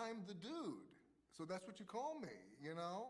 I'm the dude. So that's what you call me, you know?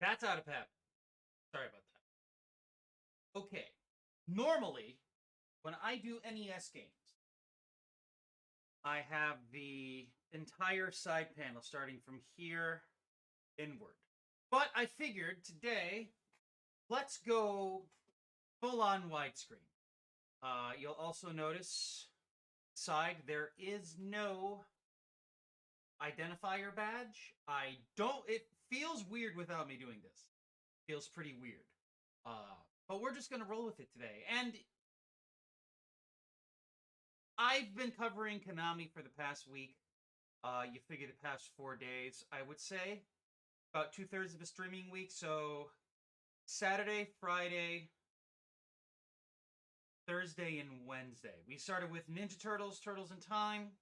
That's out of pep. Sorry about that. Okay. Normally, when I do NES games, I have the entire side panel starting from here inward. But I figured today, let's go full on widescreen. You'll also notice side there is no identifier badge. It feels weird without me doing this. Feels pretty weird. But we're just gonna roll with it today. And I've been covering Konami for the past week. You figure the past 4 days, I would say. About 2/3 of a streaming week, so Saturday, Friday, Thursday, and Wednesday. We started with Ninja Turtles, Turtles in Time,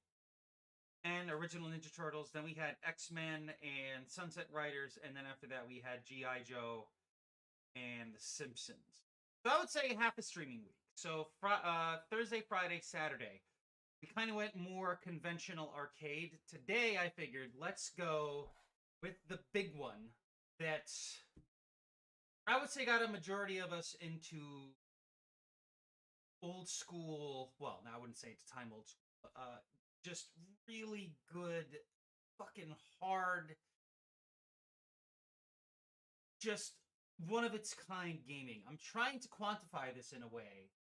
and original Ninja Turtles. Then we had X-Men and Sunset Riders, and then after that we had G.I. Joe and The Simpsons. So I would say half a streaming week. So Thursday, Friday, Saturday, we kind of went more conventional arcade. Today I figured let's go with the big one that I would say got a majority of us into old school. Well, now I wouldn't say at the time old school. Just really good, fucking hard, just one of its kind gaming. I'm trying to quantify this in a way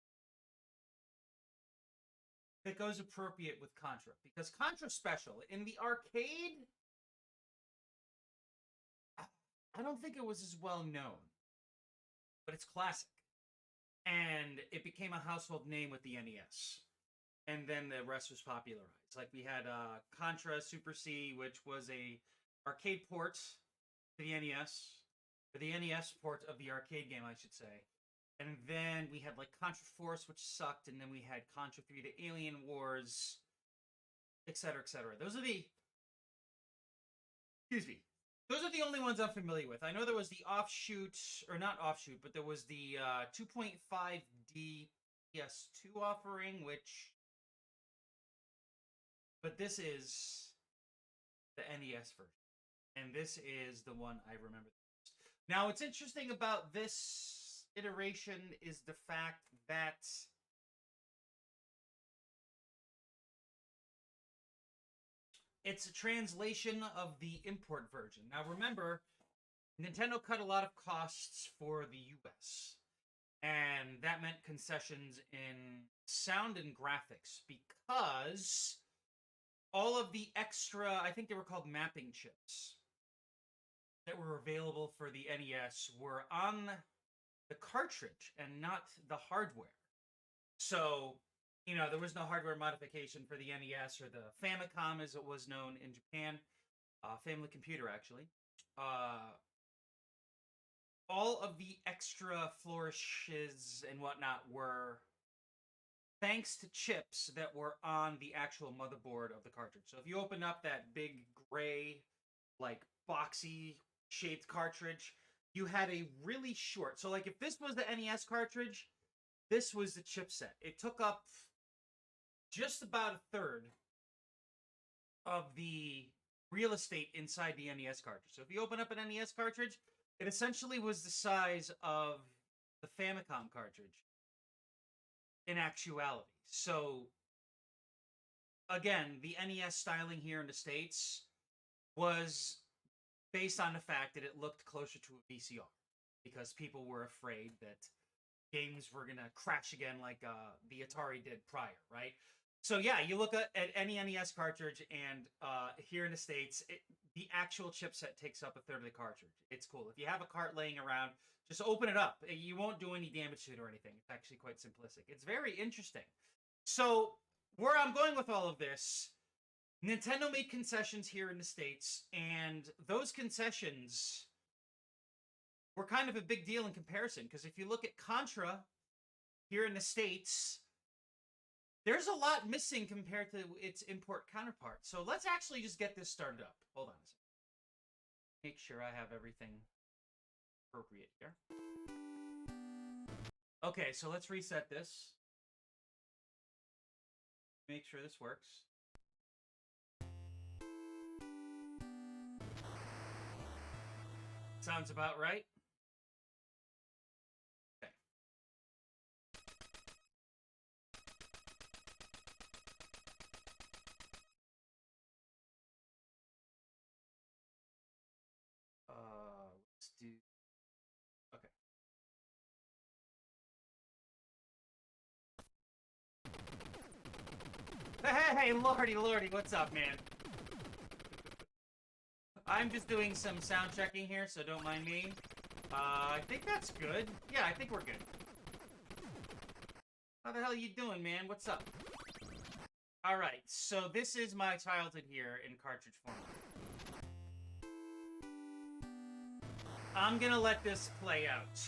that goes appropriate with Contra, because Contra Special in the arcade, I don't think it was as well known, but it's classic, and it became a household name with the NES. And then the rest was popularized. Like we had Contra Super C, which was a arcade port to the NES, or the NES port of the arcade game, I should say. And then we had like Contra Force, which sucked, and then we had Contra 3 to Alien Wars, etc., etc. Those are the only ones I'm familiar with. I know there was the offshoot, or not offshoot, but there was the 2.5D PS2 offering, but this is the NES version, and this is the one I remember the most. Now, what's interesting about this iteration is the fact that it's a translation of the import version. Now, remember, Nintendo cut a lot of costs for the US, and that meant concessions in sound and graphics, because all of the extra, I think they were called mapping chips, that were available for the NES were on the cartridge and not the hardware. So, there was no hardware modification for the NES or the Famicom, as it was known in Japan. Family Computer, actually. All of the extra flourishes and whatnot were thanks to chips that were on the actual motherboard of the cartridge. So if you open up that big gray, like boxy shaped cartridge, you had a really short. So like if this was the NES cartridge, this was the chipset. It took up just about a third of the real estate inside the NES cartridge. So if you open up an NES cartridge, it essentially was the size of the Famicom cartridge in actuality. So, again, the NES styling here in the States was based on the fact that it looked closer to a VCR because people were afraid that games were going to crash again like the Atari did prior, right? So yeah, you look at any NES cartridge, and here in the States, the actual chipset takes up a third of the cartridge. It's cool. If you have a cart laying around, just open it up. You won't do any damage to it or anything. It's actually quite simplistic. It's very interesting. So where I'm going with all of this, Nintendo made concessions here in the States, and those concessions were kind of a big deal in comparison, because if you look at Contra here in the States, there's a lot missing compared to its import counterpart. So let's actually just get this started up. Hold on a second. Make sure I have everything appropriate here. Okay, so let's reset this. Make sure this works. Sounds about right. Okay. Let's do... Okay. Hey, lordy, what's up, man? I'm just doing some sound checking here, so don't mind me. I think that's good. Yeah, I think we're good. How the hell are you doing, man? What's up? Alright, so this is my childhood here in cartridge format. I'm gonna let this play out.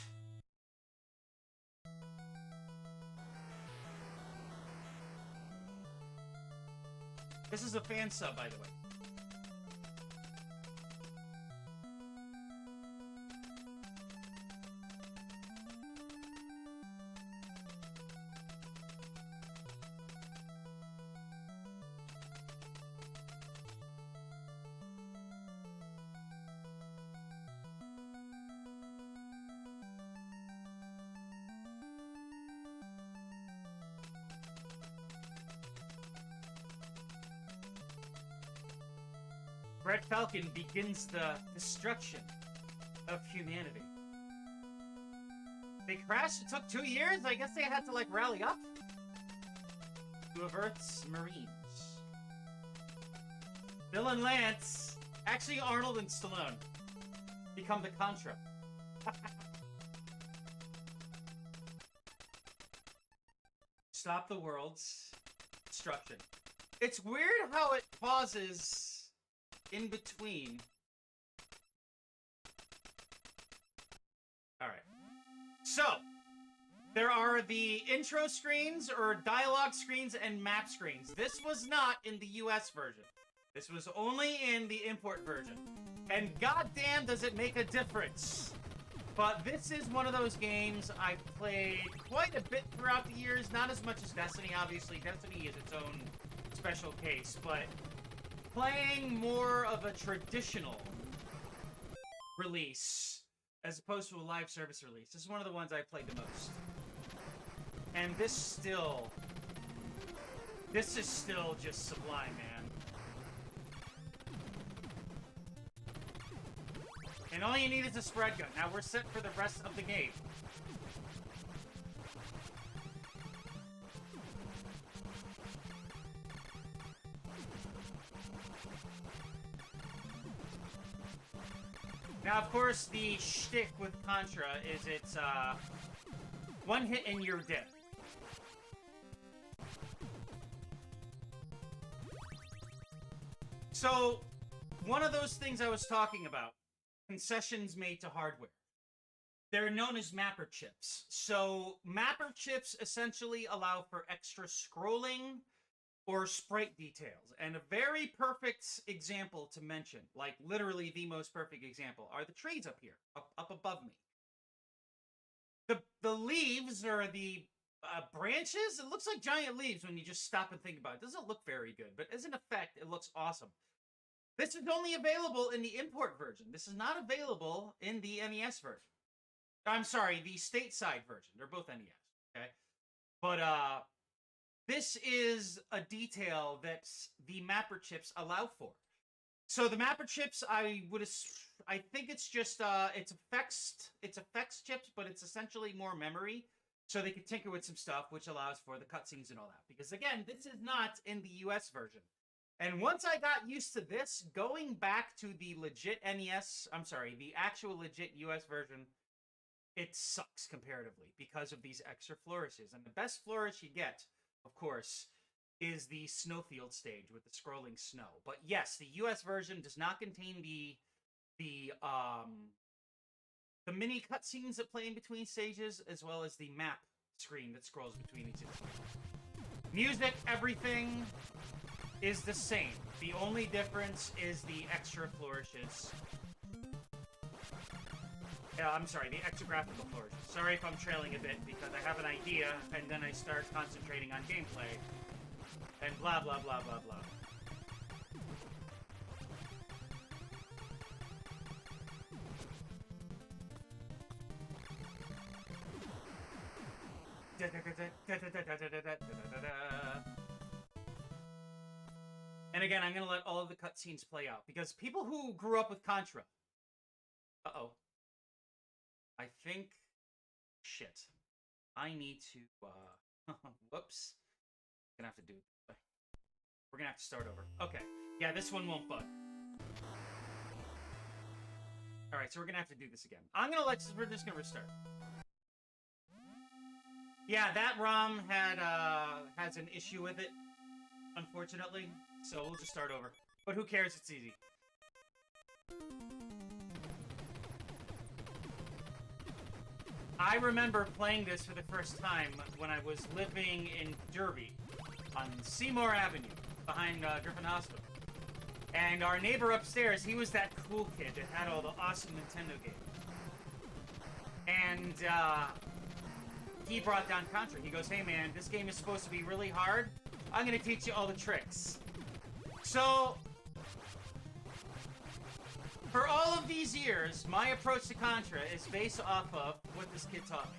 This is a fan sub, by the way. Red Falcon begins the destruction of humanity. They crashed? It took 2 years? I guess they had to, like, rally up? Two of Earth's Marines. Bill and Lance, actually Arnold and Stallone, become the Contra. Stop the world's destruction. It's weird how it pauses in between. Alright. So, there are the intro screens, or dialogue screens, and map screens. This was not in the US version. This was only in the import version. And goddamn does it make a difference. But this is one of those games I've played quite a bit throughout the years. Not as much as Destiny, obviously. Destiny is its own special case, but playing more of a traditional release as opposed to a live service release. This is one of the ones I've played the most. And this is still just sublime, man. And all you need is a spread gun. Now we're set for the rest of the game. Now, of course, the shtick with Contra is it's, one hit and you're dead. So, one of those things I was talking about, concessions made to hardware. They're known as mapper chips. So, mapper chips essentially allow for extra scrolling or sprite details. And a very perfect example to mention, like literally the most perfect example, are the trees up here, up above me. The leaves, or the branches, it looks like giant leaves when you just stop and think about it. It doesn't look very good, but as an effect, it looks awesome. This is only available in the import version. This is not available in the NES version. I'm sorry, the stateside version. They're both NES. Okay, but this is a detail that the mapper chips allow for. So the mapper chips, I think it's just it's effects chips, but it's essentially more memory, so they could tinker with some stuff, which allows for the cutscenes and all that. Because again, this is not in the US version. And once I got used to this, going back to the legit NES, I'm sorry, the actual legit US version, it sucks comparatively because of these extra flourishes. And the best flourish you get, of course, is the snowfield stage with the scrolling snow. But yes, the US version does not contain the mini cutscenes that play in between stages, as well as the map screen that scrolls between each of the music, everything is the same. The only difference is the extra flourishes. I'm sorry, the extra graphical flourishes. Sorry if I'm trailing a bit, because I have an idea, and then I start concentrating on gameplay, and blah, blah, blah, blah, blah. And again, I'm going to let all of the cutscenes play out, because people who grew up with Contra... Uh-oh. I think... Shit. I need to, whoops. Gonna have to do it. We're gonna have to start over. Okay. Yeah, this one won't bug. Alright, so we're gonna have to do this again. We're just gonna restart. Yeah, that ROM has an issue with it, unfortunately. So we'll just start over. But who cares? It's easy. I remember playing this for the first time when I was living in Derby on Seymour Avenue behind Griffin Hospital. And our neighbor upstairs, he was that cool kid that had all the awesome Nintendo games. And he brought down Contra. He goes, hey man, this game is supposed to be really hard. I'm going to teach you all the tricks. So... for all of these years, my approach to Contra is based off of what this kid taught me.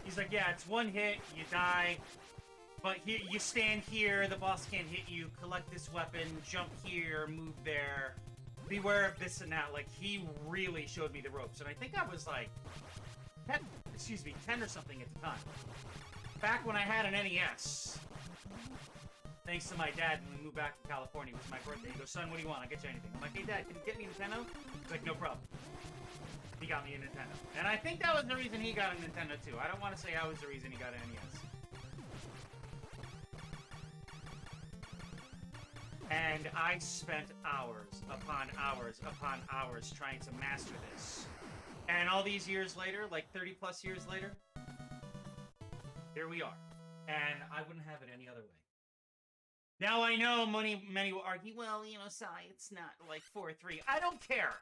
He's like, yeah, it's one hit, you die, but you stand here, the boss can't hit you, collect this weapon, jump here, move there, beware of this and that. Like, he really showed me the ropes, and I think I was like... 10 or something at the time. Back when I had an NES. Thanks to my dad when we moved back to California. It was my birthday. He goes, son, what do you want? I'll get you anything. I'm like, hey dad, can you get me a Nintendo? He's like, no problem. He got me a Nintendo. And I think that was the reason he got a Nintendo too. I don't want to say I was the reason he got an NES. And I spent hours upon hours upon hours trying to master this. And all these years later, like 30 plus years later, here we are. And I wouldn't have it any other way. Now I know many will argue, well, you know, Sai, it's not like 4:3. I don't care.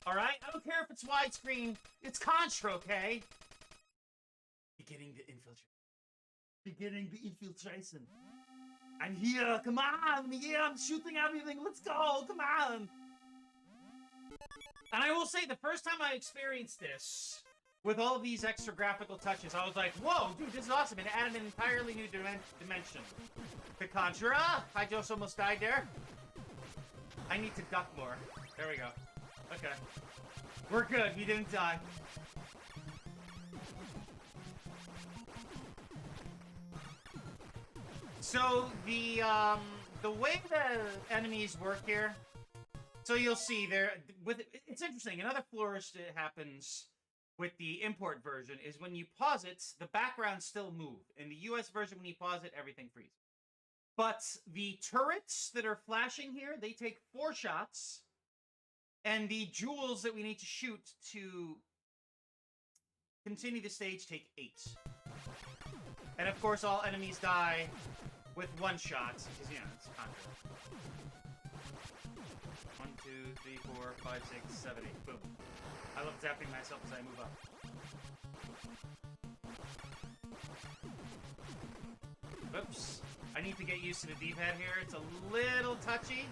Alright? I don't care if it's widescreen. It's Contra, okay? Beginning the infiltration. I'm here, come on! Yeah, I'm shooting everything, let's go, come on! And I will say, the first time I experienced this, with all of these extra graphical touches, I was like, whoa, dude, this is awesome. It added an entirely new dimension to Contra. I just almost died there. I need to duck more. There we go. Okay. We're good. We didn't die. So, the way the enemies work here... So you'll see there, it's interesting, another flourish that happens with the import version is when you pause it, the backgrounds still move. In the US version, when you pause it, everything freezes. But the turrets that are flashing here, they take 4 shots, and the jewels that we need to shoot to continue the stage take 8. And of course, all enemies die with 1 shot, because, you know, it's Contra. 1, 2, 3, 4, 5, 6, 7, 8. Boom. I love zapping myself as I move up. Whoops. I need to get used to the D-pad here. It's a little touchy.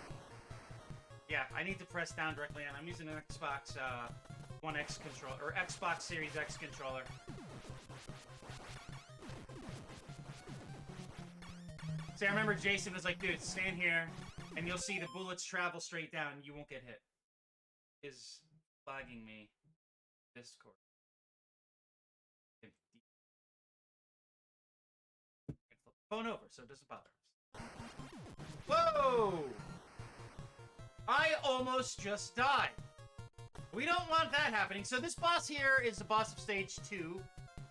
Yeah, I need to press down directly on. I'm using an Xbox One X controller, or Xbox Series X controller. See, I remember Jason was like, dude, stand here, and you'll see the bullets travel straight down, and you won't get hit. Is flagging me. Discord. Phone over, so it doesn't bother us. Whoa! I almost just died. We don't want that happening. So this boss here is the boss of stage 2.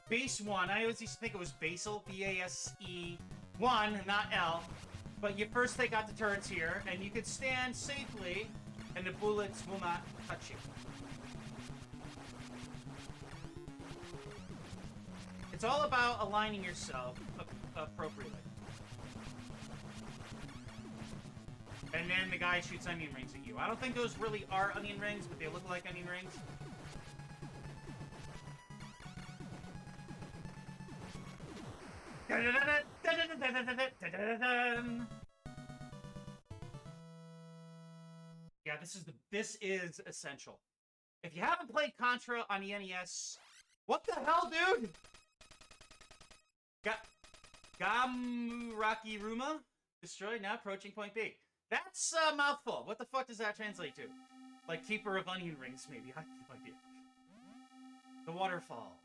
Base 1. I always used to think it was Basel. B-A-S-E-1, not L. But you first take out the turrets here, and you can stand safely, and the bullets will not touch you. It's all about aligning yourself appropriately. And then the guy shoots onion rings at you. I don't think those really are onion rings, but they look like onion rings. Yeah, this is essential. If you haven't played Contra on the NES, what the hell, dude? Gamuraki Ruma? Destroyed, now approaching point B. That's a mouthful. What the fuck does that translate to? Like Keeper of Onion Rings, maybe. I have no idea. The waterfall.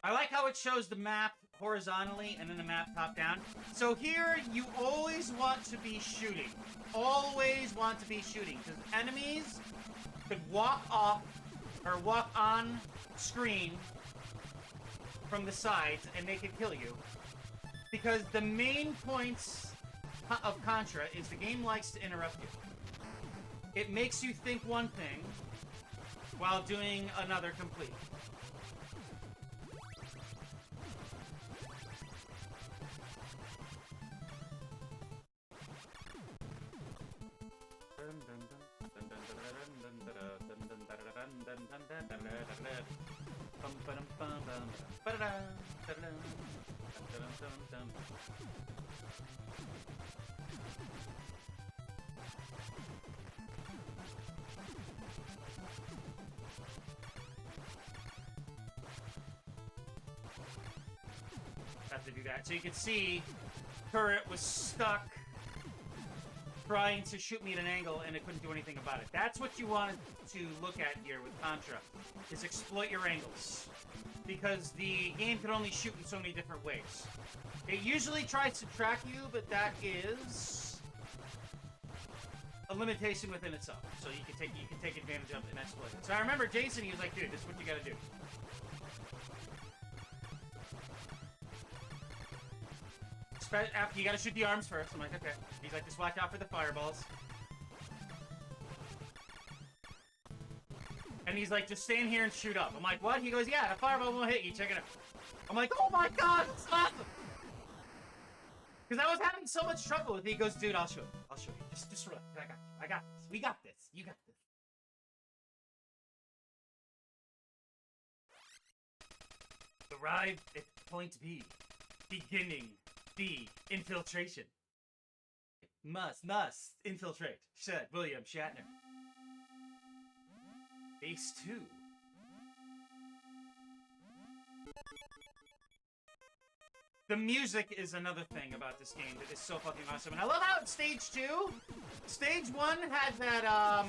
I like how it shows the map horizontally and then the map top down. So here, you always want to be shooting. Always want to be shooting. Because enemies could walk off or walk on screen from the sides and they could kill you. Because the main points of Contra is the game likes to interrupt you. It makes you think one thing while doing another complete. Have to do that. So you can see turret was stuck trying to shoot me at an angle and it couldn't do anything about it. That's what you wanted to look at here with Contra, is exploit your angles. Because the game can only shoot in so many different ways. It usually tries to track you, but that is a limitation within itself. So you can take advantage of it and exploit it. So I remember Jason, he was like, dude, this is what you gotta do. After you gotta shoot the arms first. I'm like, okay. He's like, just watch out for the fireballs. And he's like, just stand here and shoot up. I'm like, what? He goes, yeah, a fireball won't hit you. Check it out. I'm like, oh my god, that's awesome! Because I was having so much trouble with it. He goes, dude, I'll show you. I'll show you. Just relax. I got you. I got this. We got this. You got this. Arrive at point B. Beginning the infiltration. Must infiltrate, said William Shatner. Base 2. The music is another thing about this game that is so fucking awesome. And I love how it's stage 2. Stage 1 had that,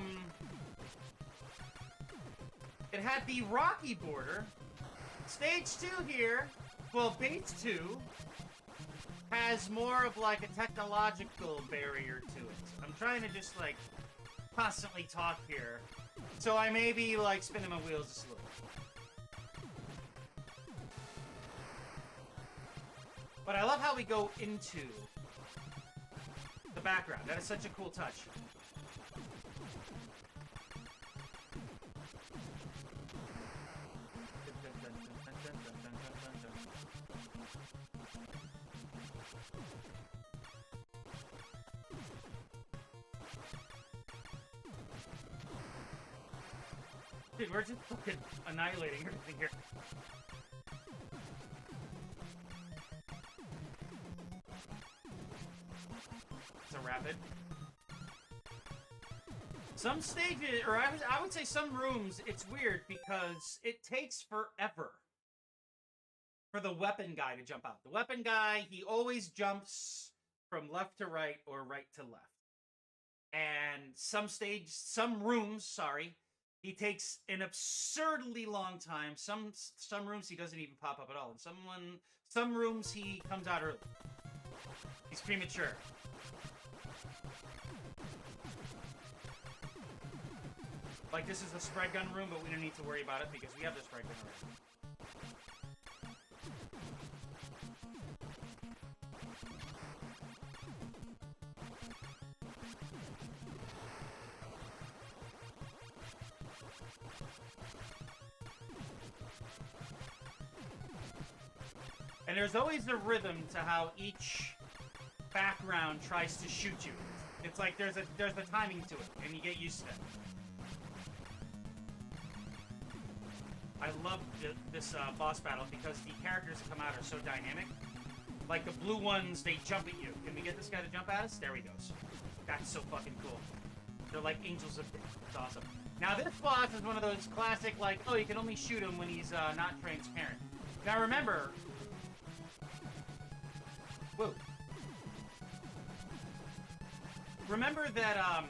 it had the rocky border. Stage 2 here, well, base 2, has more of like a technological barrier to it. I'm trying to just like constantly talk here. So I may be like spinning my wheels just a little. But I love how we go into the background. That is such a cool touch. Dude, we're just fucking annihilating everything here. so rapid. Some stages, or I would say some rooms, it's weird because it takes forever for the weapon guy to jump out. The weapon guy, he always jumps from left to right or right to left. And some rooms, he takes an absurdly long time. Some rooms he doesn't even pop up at all. And some rooms he comes out early. He's premature. Like, this is the spread gun room, but we don't need to worry about it because we have the spread gun already. And there's always a rhythm to how each background tries to shoot you. It's like there's a timing to it, and you get used to it. I love this boss battle because the characters that come out are so dynamic. Like the blue ones, they jump at you. Can we get this guy to jump at us? There he goes. That's so fucking cool. They're like angels of death. It's awesome. Now this boss is one of those classic, like, oh, you can only shoot him when he's not transparent. Now remember... Whoa. Remember that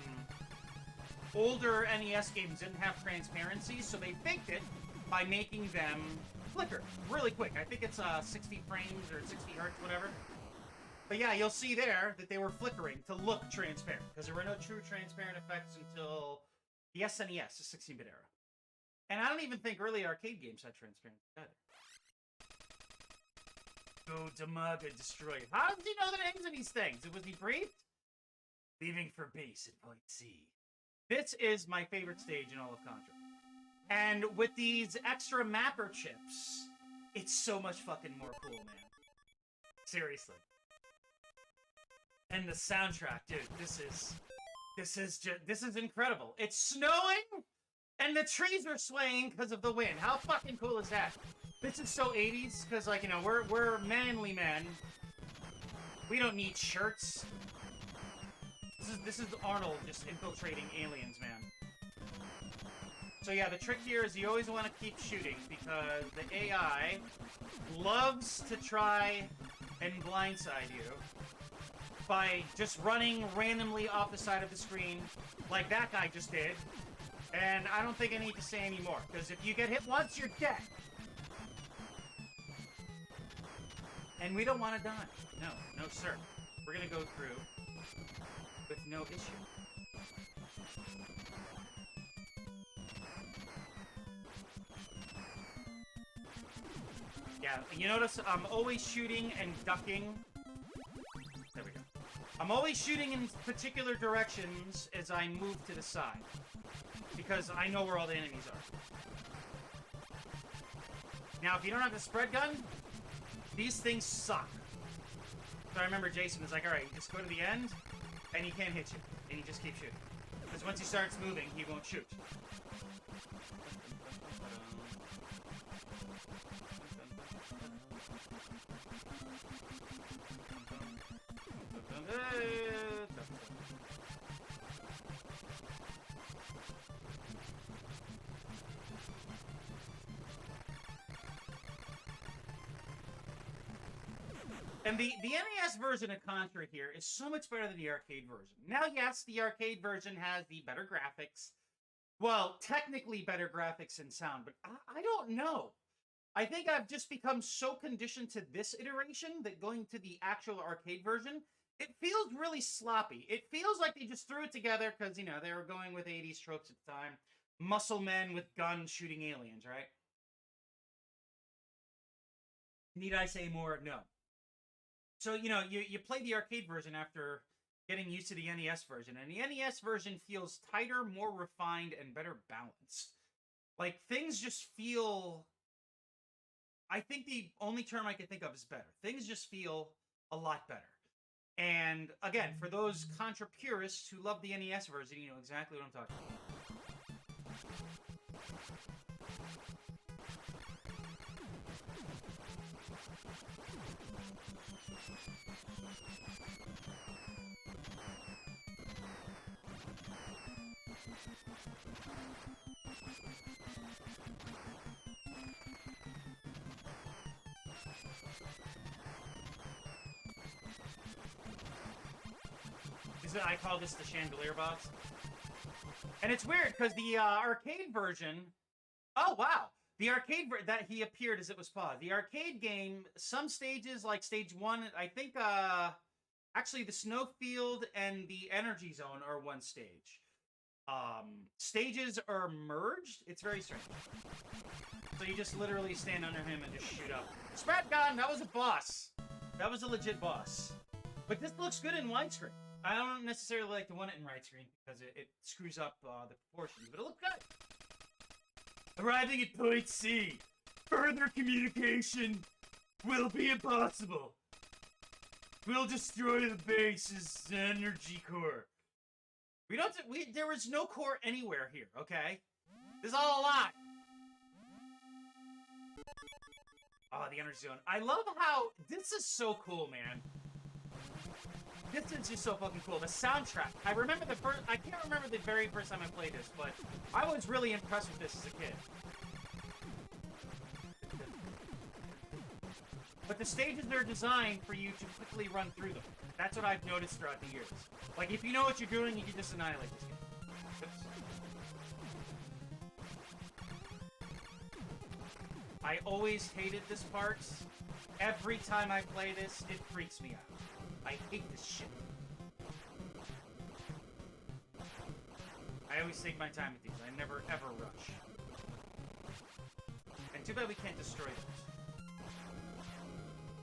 older NES games didn't have transparency, so they faked it by making them flicker really quick. I think it's 60 frames or 60 hertz, whatever. But yeah, you'll see there that they were flickering to look transparent, because there were no true transparent effects until the SNES, the 16-bit era. And I don't even think early arcade games had transparency either. Go Damaga destroy it. How does he know the names of these things? Was he briefed? Leaving for base at point C. This is my favorite stage in all of Contra. And with these extra mapper chips, it's so much fucking more cool, man. Seriously. And the soundtrack, dude, this is incredible. It's snowing, and the trees are swaying because of the wind. How fucking cool is that? This is so 80s, because, like, you know, we're manly men. We don't need shirts. This is Arnold just infiltrating aliens, man. So yeah, the trick here is you always want to keep shooting, because the AI loves to try and blindside you by just running randomly off the side of the screen, like that guy just did. And I don't think I need to say any more, because if you get hit once, you're dead. And we don't want to die. No, no, sir. We're gonna go through with no issue. Yeah, you notice I'm always shooting and ducking. There we go. I'm always shooting in particular directions as I move to the side, because I know where all the enemies are. Now, if you don't have the spread gun, these things suck. So I remember Jason was like, alright, you just go to the end, and he can't hit you. And you just keep shooting. Because once he starts moving, he won't shoot. And the NES version of Contra here is so much better than the arcade version. Now, yes, the arcade version has the better graphics. Well, technically better graphics and sound, but I don't know. I think I've just become so conditioned to this iteration that going to the actual arcade version, it feels really sloppy. It feels like they just threw it together because, you know, they were going with 80s tropes at the time. Muscle men with guns shooting aliens, right? Need I say more? No. So, you know, you play the arcade version after getting used to the NES version, and the NES version feels tighter, more refined, and better balanced. Like, things just feel... I think the only term I can think of is better. Things just feel a lot better. And, again, for those Contra purists who love the NES version, you know exactly what I'm talking about. I call this the chandelier box. And it's weird, because the arcade version... Oh, wow! The arcade that he appeared as it was paused. The arcade game, some stages, like stage 1, I think, actually the snowfield and the energy zone are one stage. Stages are merged. It's very strange. So you just literally stand under him and just shoot up. Spread gun! That was a boss! That was a legit boss. But this looks good in widescreen. I don't necessarily like the one in widescreen because it screws up the proportions, but it looks good. Arriving at Point C. Further communication will be impossible. We'll destroy the base's energy core. There is no core anywhere here, okay? This is all a lie. Oh, the energy zone. I love how this is so cool, man. This is just so fucking cool. The soundtrack. I can't remember the very first time I played this, but I was really impressed with this as a kid. But the stages are designed for you to quickly run through them. That's what I've noticed throughout the years. Like, if you know what you're doing, you can just annihilate this game. Oops. I always hated this part. Every time I play this, it freaks me out. I hate this shit. I always take my time with these. I never, ever rush. And too bad we can't destroy those.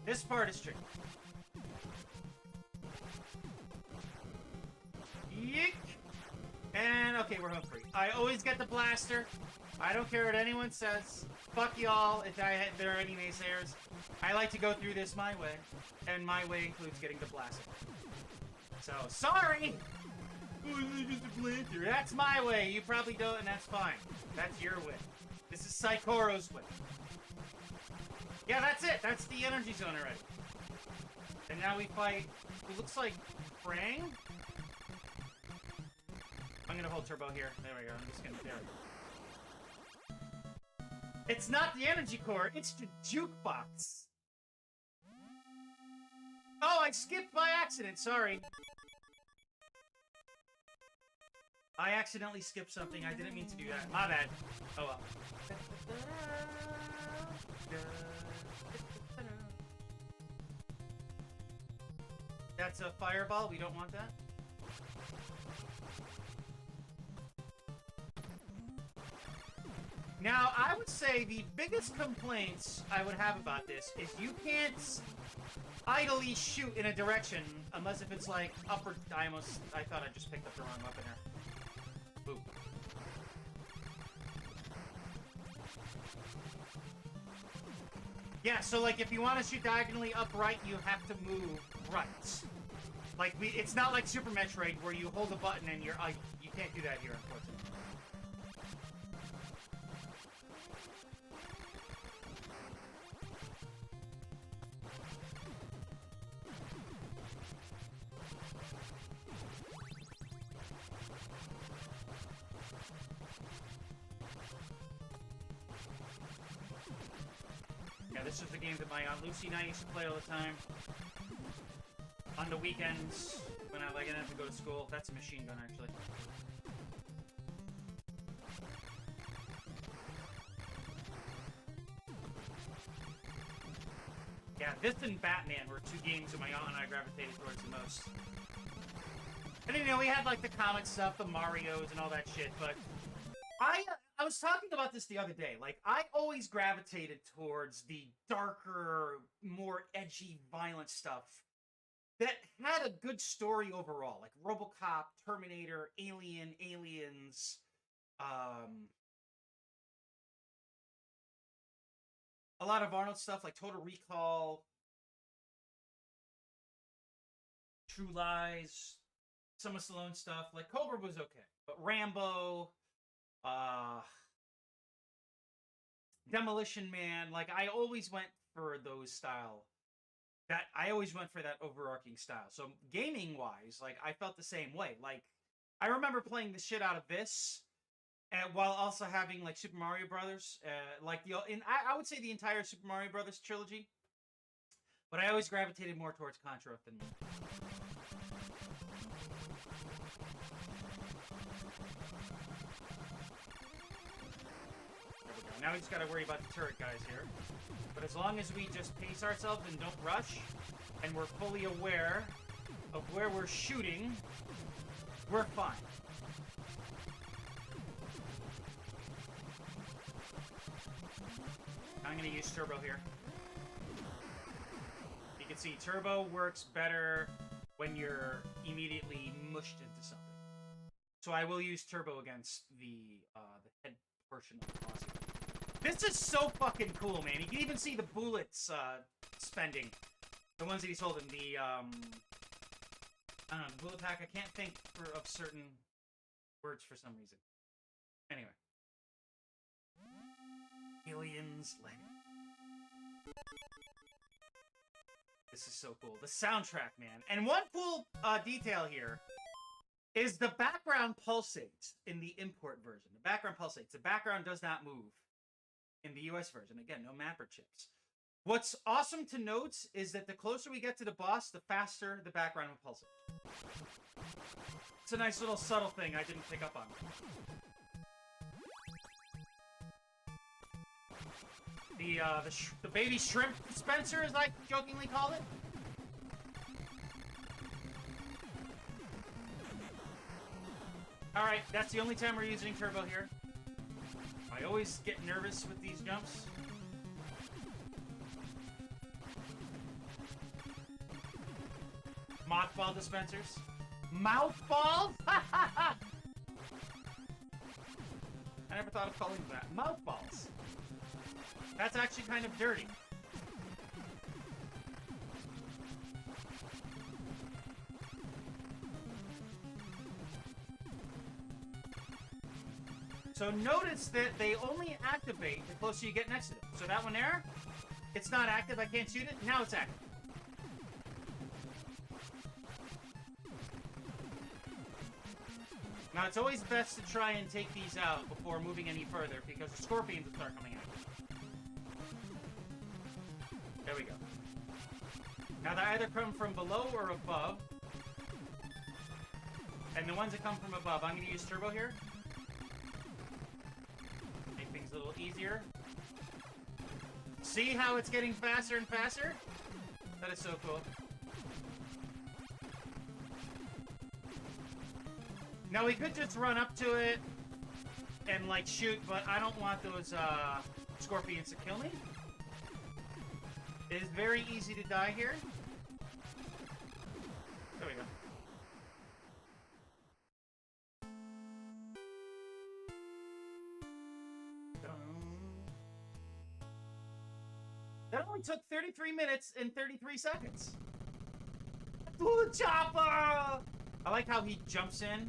This part is tricky. Yeek! And, okay, we're home free. I always get the blaster. I don't care what anyone says. Fuck y'all if there are any naysayers. I like to go through this my way. And my way includes getting the blaster. So, sorry! Oh, it's just a blaster. That's my way. You probably don't, and that's fine. That's your way. This is Saikoro's way. Yeah, that's it. That's the energy zone already. And now we fight, it looks like Krang? I'm gonna hold turbo here. There we go. I'm just gonna, there we go. It's not the energy core, it's the jukebox. Oh, I skipped by accident, sorry. I accidentally skipped something, I didn't mean to do that. My bad. Oh well. That's a fireball, we don't want that. Now, I would say the biggest complaints I would have about this is you can't idly shoot in a direction unless if it's like up or... I thought I just picked up the wrong weapon there. Boop. Yeah, so like if you want to shoot diagonally upright, you have to move right. Like it's not like Super Metroid where you hold a button and you're... you can't do that here, unfortunately. This is the game that my Aunt Lucy and I used to play all the time. On the weekends, when I didn't have to go to school. That's a machine gun, actually. Yeah, this and Batman were two games that my aunt and I gravitated towards the most. And you know, we had like the comic stuff, the Marios and all that shit, but I was talking about this the other day. Like, I always gravitated towards the darker, more edgy, violent stuff that had a good story overall. Like RoboCop, Terminator, Alien, Aliens, a lot of Arnold stuff like Total Recall, True Lies, some of Stallone stuff. Like, Cobra was okay. But Rambo... Demolition Man, like, I always went for those style that I always went for that overarching style. So gaming wise, like I felt the same way. Like I remember playing the shit out of this, and while also having like Super Mario Brothers, like I would say the entire Super Mario Brothers trilogy. But I always gravitated more towards Contra than. There we go. Now we just gotta worry about the turret guys here. But as long as we just pace ourselves and don't rush, and we're fully aware of where we're shooting, we're fine. I'm gonna use turbo here. You can see turbo works better when you're immediately mushed into something. So I will use turbo against the head portion of the boss. This is so fucking cool, man. You can even see the bullets spending. The ones that he's holding. The I don't know, the bullet pack. I can't think of certain words for some reason. Anyway. Aliens Land. This is so cool. The soundtrack, man. And one cool detail here is the background pulsates in the import version. The background pulsates. The background does not move in the US version. Again, no mapper chips. What's awesome to note is that the closer we get to the boss, the faster the background will pulsate. It's a nice little subtle thing I didn't pick up on. The baby shrimp dispenser, as I jokingly call it. Alright, that's the only time we're using turbo here. I always get nervous with these jumps. Mothball dispensers. Mouthballs? I never thought of calling them that. Mouthballs. That's actually kind of dirty. So notice that they only activate the closer you get next to them. So that one there, it's not active, I can't shoot it. Now it's active. Now it's always best to try and take these out before moving any further because the scorpions will start coming out. There we go. Now they either come from below or above. And the ones that come from above, I'm going to use turbo here. Make things a little easier. See how it's getting faster and faster? That is so cool. Now we could just run up to it and like shoot, but I don't want those scorpions to kill me. It is very easy to die here. There we go. That only took 33 minutes and 33 seconds. Ooh, chopper! I like how he jumps in.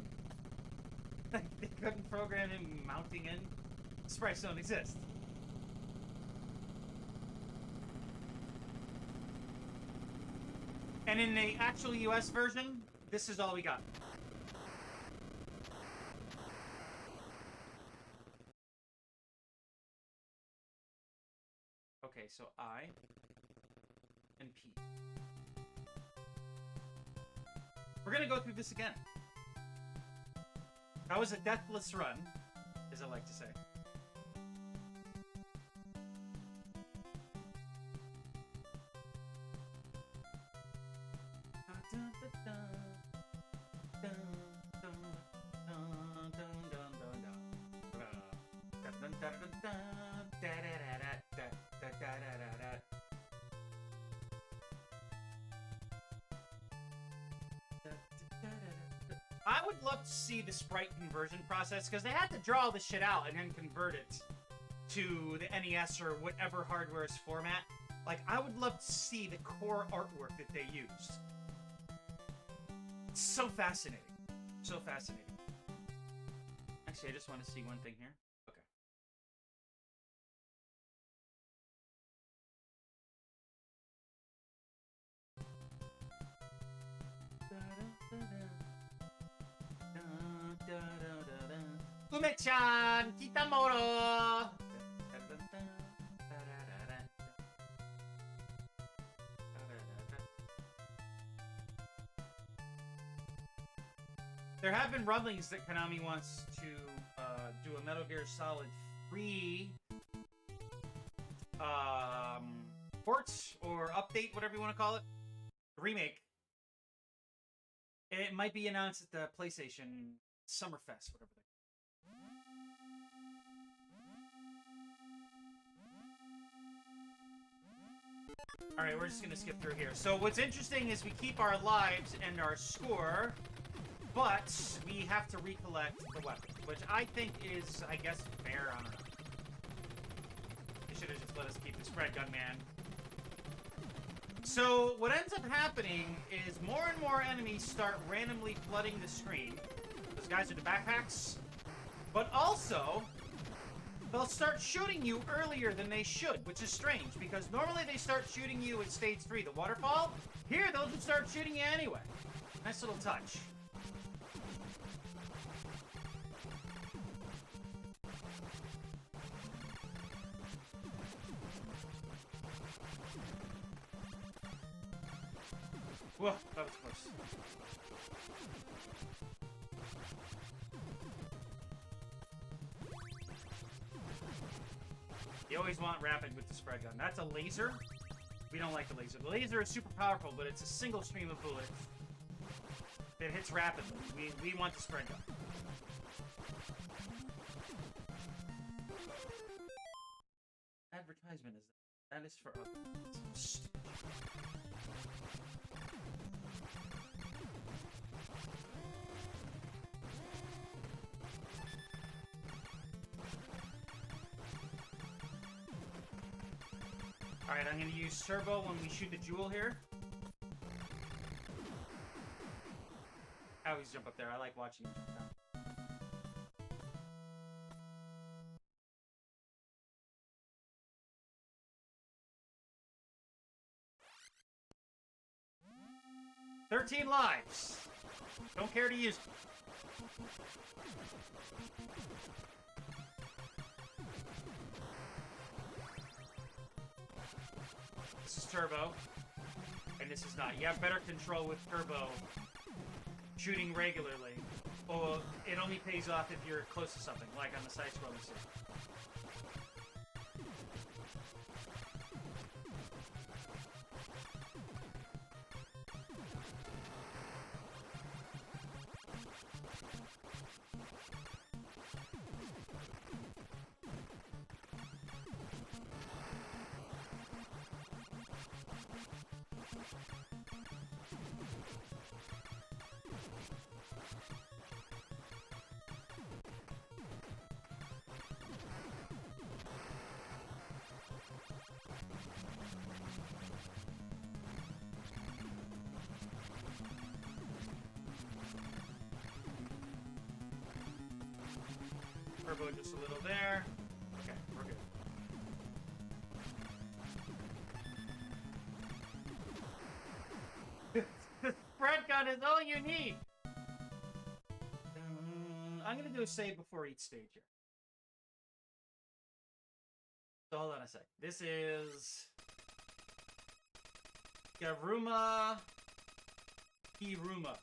They couldn't program him mounting in. Sprites don't exist. And in the actual US version, this is all we got. Okay, so I and P. We're gonna go through this again. That was a deathless run, as I like to say. I would love to see the sprite conversion process, because they had to draw all this shit out and then convert it to the NES or whatever hardware's format. Like, I would love to see the core artwork that they used. It's so fascinating. So fascinating. Actually, I just want to see one thing here. Ume-chan, Kitamoro! There have been rumblings that Konami wants to do a Metal Gear Solid 3 port or update, whatever you want to call it. Remake. It might be announced at the PlayStation Summerfest, whatever they Alright, we're just going to skip through here. So what's interesting is we keep our lives and our score, but we have to recollect the weapon, which I think is, I guess, fair. I don't know. They should have just let us keep the spread gun, man. So what ends up happening is more and more enemies start randomly flooding the screen. Those guys are the backpacks. But also, they'll start shooting you earlier than they should, which is strange, because normally they start shooting you at stage 3, the waterfall. Here, they'll just start shooting you anyway. Nice little touch. Whoa, that was close. You always want rapid with the spread gun. That's a laser. We don't like the laser. The laser is super powerful, but it's a single stream of bullets that hits rapidly. We want the spread gun. Advertisement is that is for us. Alright, I'm going to use turbo when we shoot the jewel here. I always jump up there. I like watching him jump down. "13 lives. Don't care to use it. This is turbo, and this is not. You have better control with turbo shooting regularly. Or it only pays off if you're close to something, like on the side-scrolling scene. Turbo just a little there. Okay, we're good. The spread gun is all you need. I'm gonna do a save before each stage here. So hold on a sec. This is Garuma Hiruma.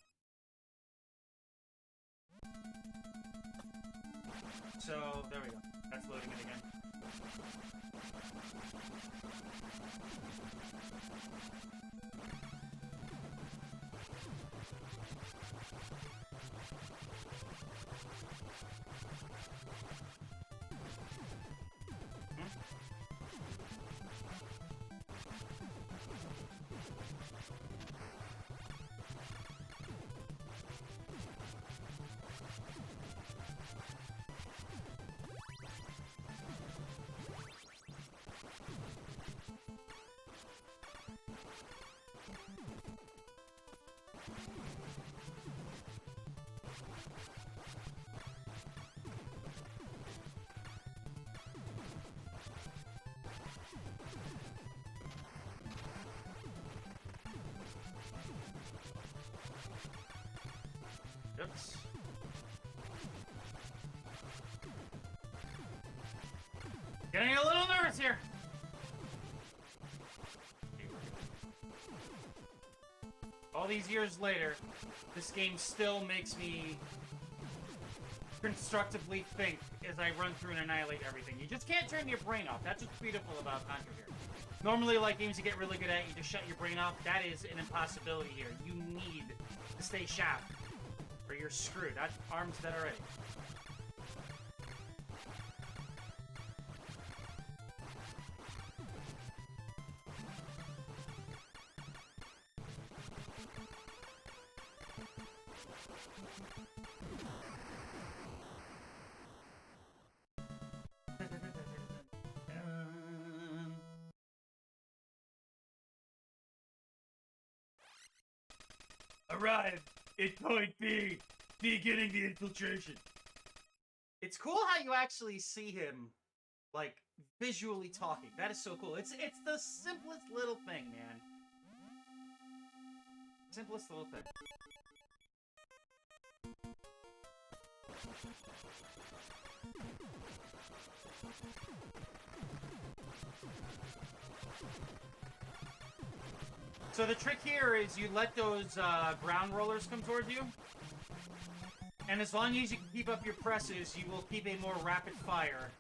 So, there we go. That's loading it again. Oops. Getting a little nervous here. All these years later, this game still makes me constructively think as I run through and annihilate everything. You just can't turn your brain off. That's what's beautiful about Contra here. Normally, like games you get really good at, you just shut your brain off. That is an impossibility here. You need to stay sharp, or you're screwed. That arm's dead already. Arrive at point B, beginning the infiltration. It's cool how you actually see him, like, visually talking. That is so cool. It's the simplest little thing, man. Simplest little thing. So the trick here is you let those ground rollers come towards you. And as long as you can keep up your presses, you will keep a more rapid fire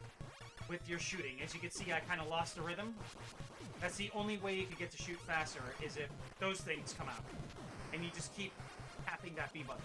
with your shooting. As you can see, I kind of lost the rhythm. That's the only way you can get to shoot faster, is if those things come out. And you just keep tapping that B button.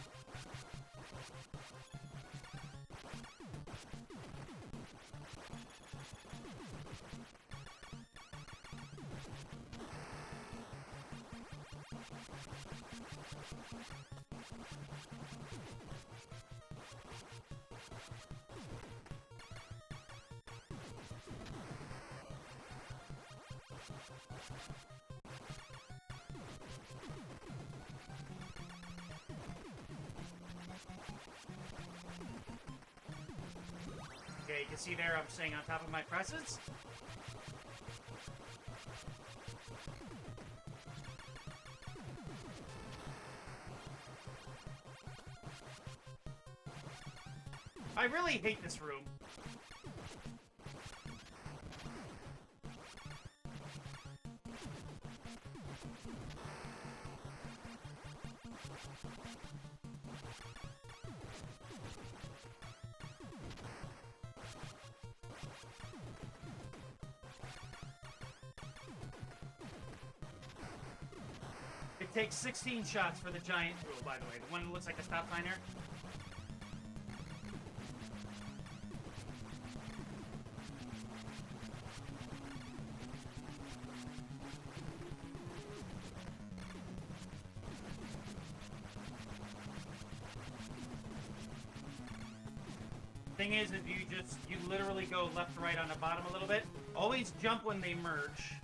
Okay, you can see there I'm staying on top of my presses. I really hate this room. It takes 16 shots for the giant tool, by the way. The one that looks like a stop sign there. Thing is, if you literally go left to right on the bottom a little bit, always jump when they merge.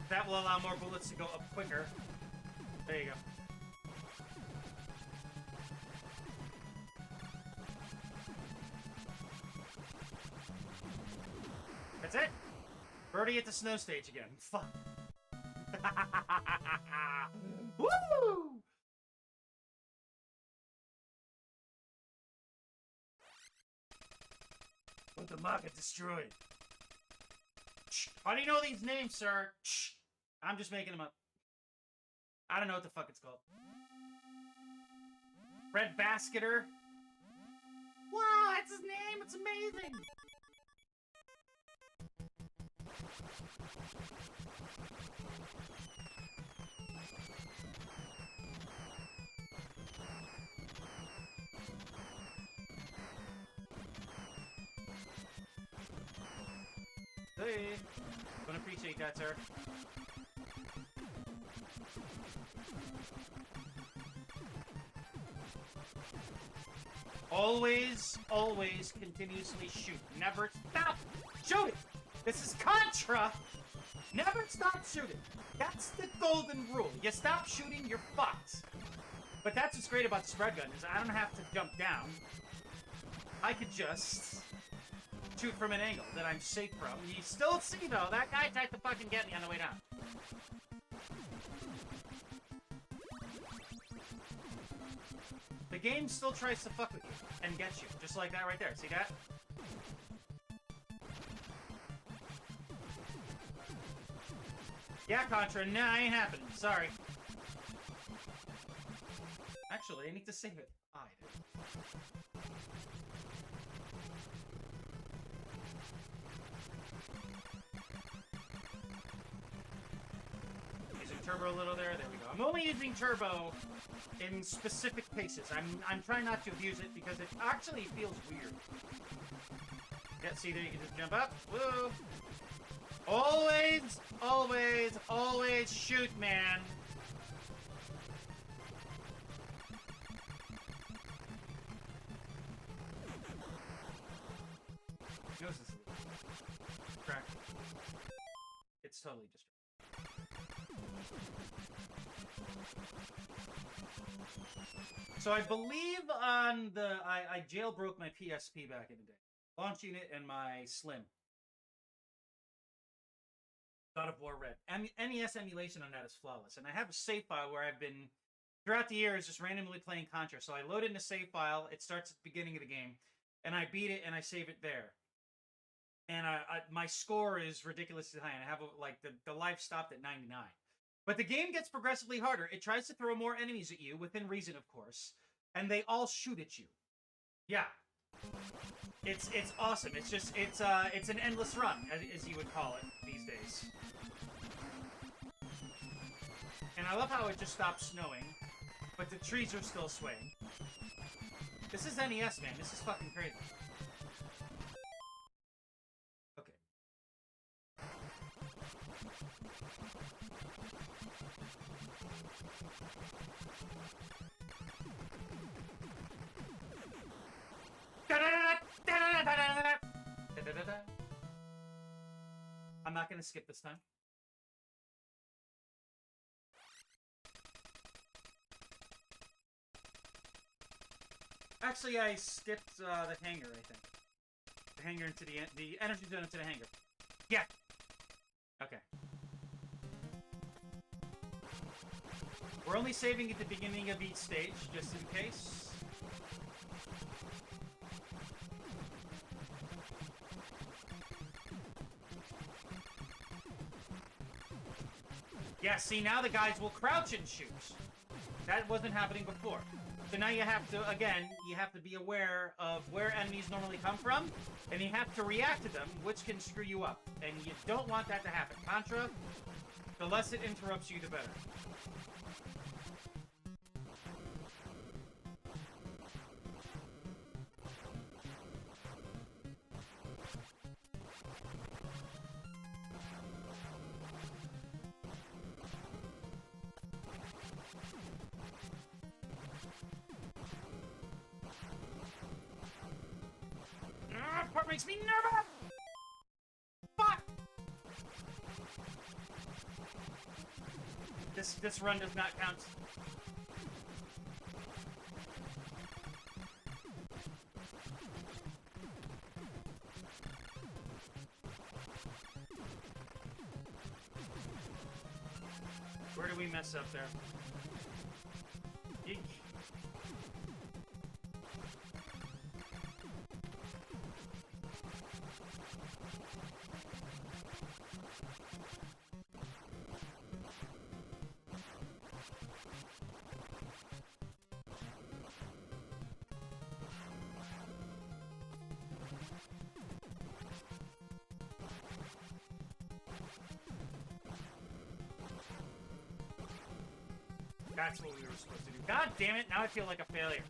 That will allow more bullets to go up quicker. There you go. That's it. We're already at the snow stage again. Fuck. Woo! What the market destroyed. How do you know these names, sir? I'm just making them up. I don't know what the fuck it's called. Red Basketer. Wow, that's his name. It's amazing. Hey, don't appreciate that, sir. Always, always continuously shoot. Never stop shooting. This is Contra. Never stop shooting. That's the golden rule. You stop shooting, you're fucked. But that's what's great about the spread gun, is I don't have to jump down. I could just shoot from an angle that I'm safe from. You still see, though, that guy tried to fucking get me on the way down. The game still tries to fuck with you and get you, just like that right there. See that? Yeah, Contra, nah, ain't happening. Sorry. Actually, I need to save it. I did. Using turbo a little there. There we go. I'm only using turbo in specific cases. I'm trying not to abuse it because it actually feels weird. Yeah, see there, you can just jump up. Woo! Always, always, always shoot, man. Nose is crack. It's totally just. So I believe on the I jailbroke my PSP back in the day. Launch unit and my Slim. God of War Red. NES emulation on that is flawless. And I have a save file where I've been, throughout the years, just randomly playing Contra. So I load in a save file. It starts at the beginning of the game. And I beat it and I save it there. And my score is ridiculously high. And I have, the life stopped at 99. But the game gets progressively harder. It tries to throw more enemies at you, within reason, of course. And they all shoot at you. Yeah. It's awesome. It's just, it's an endless run, as you would call it these days. And I love how it just stopped snowing, but the trees are still swaying. This is NES, man. This is fucking crazy. Okay. I'm not gonna skip this time. Actually, I skipped the hangar, I think. The hangar into the energy zone into the hangar. Yeah! Okay. We're only saving at the beginning of each stage, just in case. Yeah, see, now the guys will crouch and shoot. That wasn't happening before. So now you have to, again, you have to be aware of where enemies normally come from, and you have to react to them, which can screw you up. And you don't want that to happen. Contra, the less it interrupts you, the better. Part makes me nervous! Fuck! This run does not count. Where do we mess up there? Yeek. That's what we were supposed to do. God damn it, now I feel like a failure.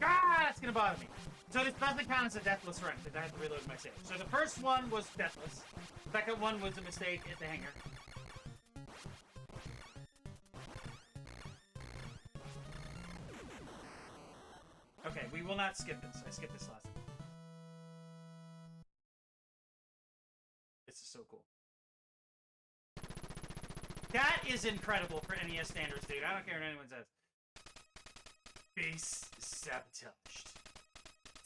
Ah, that's gonna bother me. So this doesn't count as a Deathless run, because I have to reload my save. So the first one was Deathless. The second one was a mistake at the hangar. Okay, we will not skip this. I skipped this last time. This is so cool. That is incredible for NES standards, dude. I don't care what anyone says. Base sabotaged.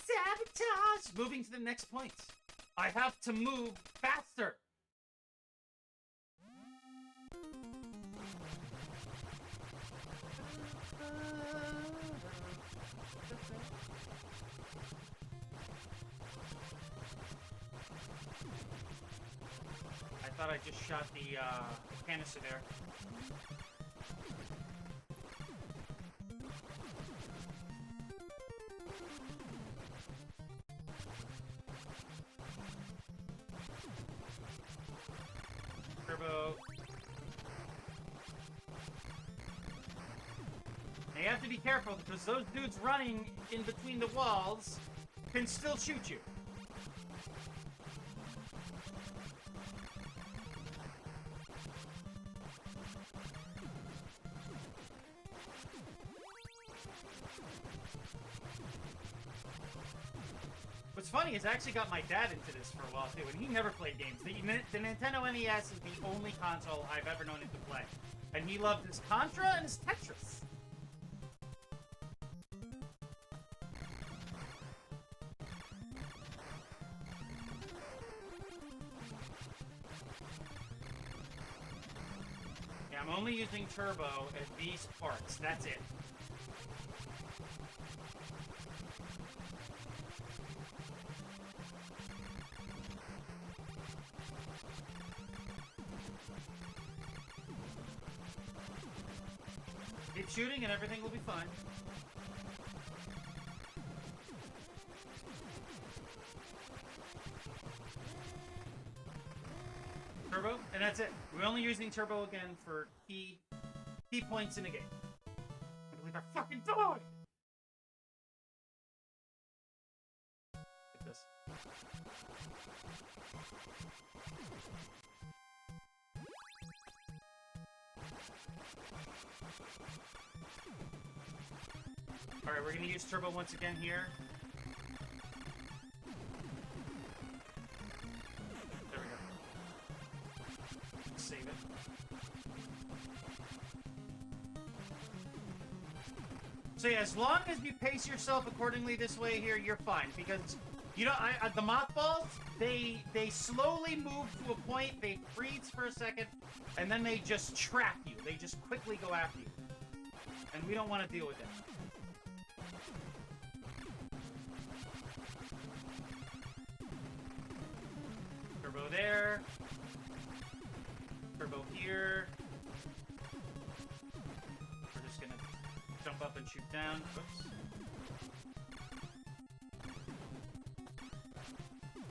Sabotage! Moving to the next point. I have to move faster. I thought I just shot the canister there. Turbo. Now you have to be careful because those dudes running in between the walls can still shoot you. What's funny is I actually got my dad into this for a while too, and he never played games. The Nintendo NES is the only console I've ever known him to play. And he loved his Contra and his Tetris. Yeah, I'm only using turbo at these parts. That's it. Keep shooting and everything will be fine. Turbo, and that's it. We're only using turbo again for key points in the game. I believe I fucking died! Get this. Alright, we're gonna use turbo once again here. There we go. Save it. So yeah, as long as you pace yourself accordingly this way here, you're fine. Because, you know, the mothballs, they slowly move to a point, they freeze for a second, and then they just trap you. They just quickly go after you. And we don't want to deal with that. Turbo there. Turbo here. We're just gonna jump up and shoot down. Whoops.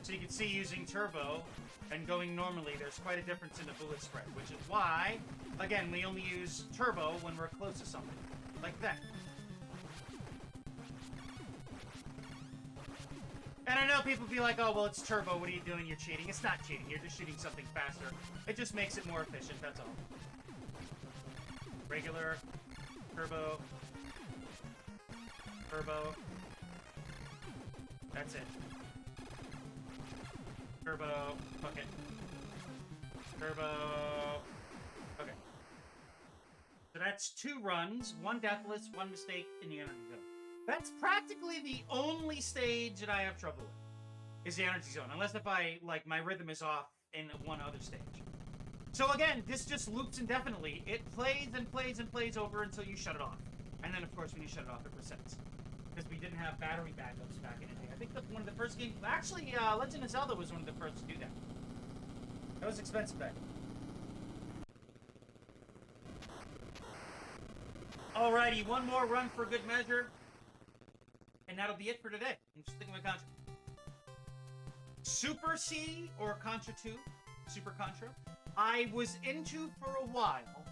So you can see using turbo and going normally, there's quite a difference in the bullet spread, which is why, again, we only use turbo when we're close to something. Like that. And I know people be like, oh, well, it's turbo. What are you doing? You're cheating. It's not cheating. You're just shooting something faster. It just makes it more efficient. That's all. Regular. Turbo. Turbo. That's it. Turbo. Okay. Turbo. Okay. So that's 2 runs, 1 deathless, 1 mistake in the energy zone. That's practically the only stage that I have trouble with, is the energy zone. Unless if my rhythm is off in one other stage. So again, this just loops indefinitely. It plays and plays and plays over until you shut it off. And then, of course, when you shut it off, it resets. Because we didn't have battery backups back in the day. I think one of the first games... Actually, Legend of Zelda was one of the first to do that. That was expensive back then. Alrighty, one more run for good measure. And that'll be it for today. I'm just thinking of my Contra. Super C or Contra 2, Super Contra, I was into for a while.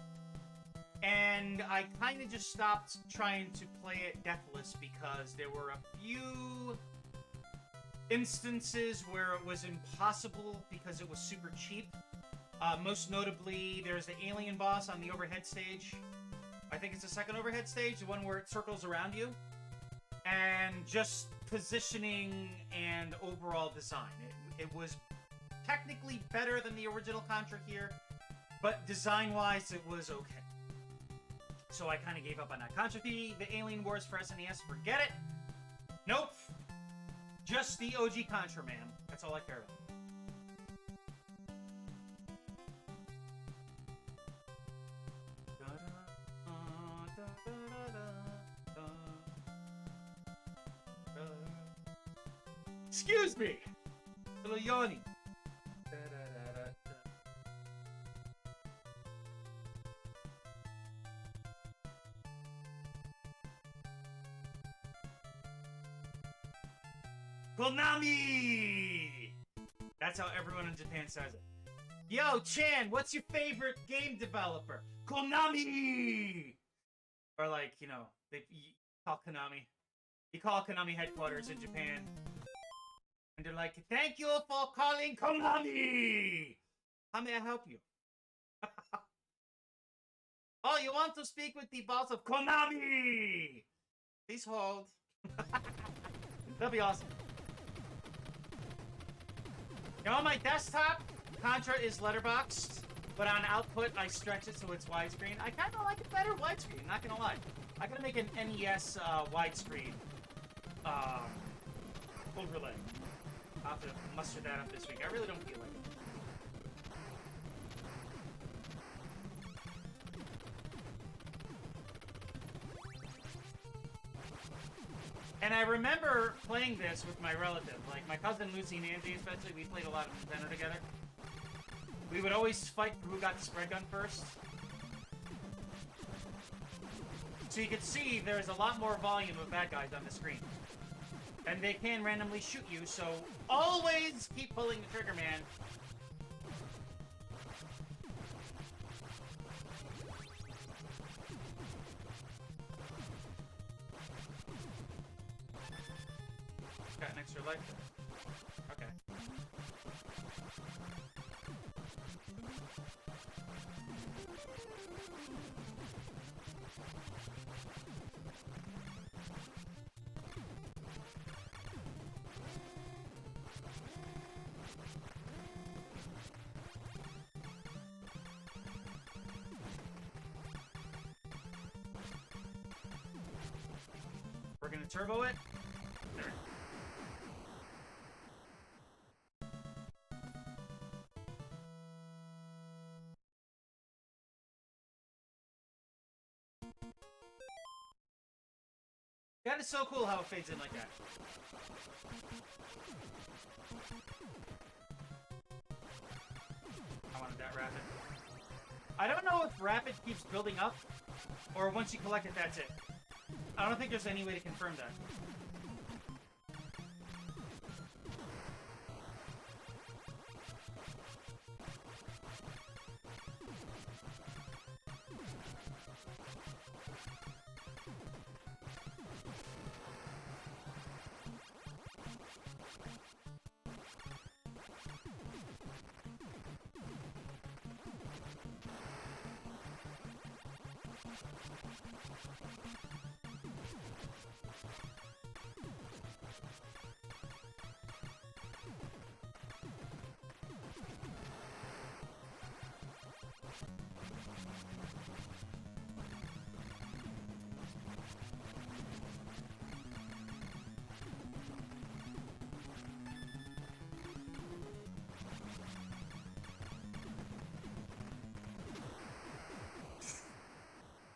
And I kind of just stopped trying to play it deathless because there were a few instances where it was impossible because it was super cheap. Most notably, there's the alien boss on the overhead stage. I think it's the second overhead stage, the one where it circles around you. And just positioning and overall design. It was technically better than the original Contra here, but design-wise, it was okay. So I kind of gave up on that. Contra the Alien Wars for SNES, forget it. Nope. Just the OG Contra, man. That's all I care about. Excuse me. Little yawny. Konami! That's how everyone in Japan says it. Yo, Chan, what's your favorite game developer? Konami! Or like, you know, you call Konami. You call Konami headquarters in Japan. And they're like, thank you for calling Konami! How may I help you? Oh, you want to speak with the boss of Konami? Please hold. That'd be awesome. Now on my desktop, Contra is letterboxed, but on output, I stretch it so it's widescreen. I kind of like it better widescreen, not gonna lie. I gotta make an NES widescreen overlay. I'll have to muster that up this week. I really don't feel like it. And I remember playing this with my relative, like my cousin Lucy and Andy especially. We played a lot of Nintendo together. We would always fight for who got the spread gun first. So you could see there's a lot more volume of bad guys on the screen. And they can randomly shoot you, so always keep pulling the trigger, man. Got an extra life there. Okay. We're gonna turbo it. There. That is so cool how it fades in like that. I wanted that rapid. I don't know if rapid keeps building up, or once you collect it, that's it. I don't think there's any way to confirm that.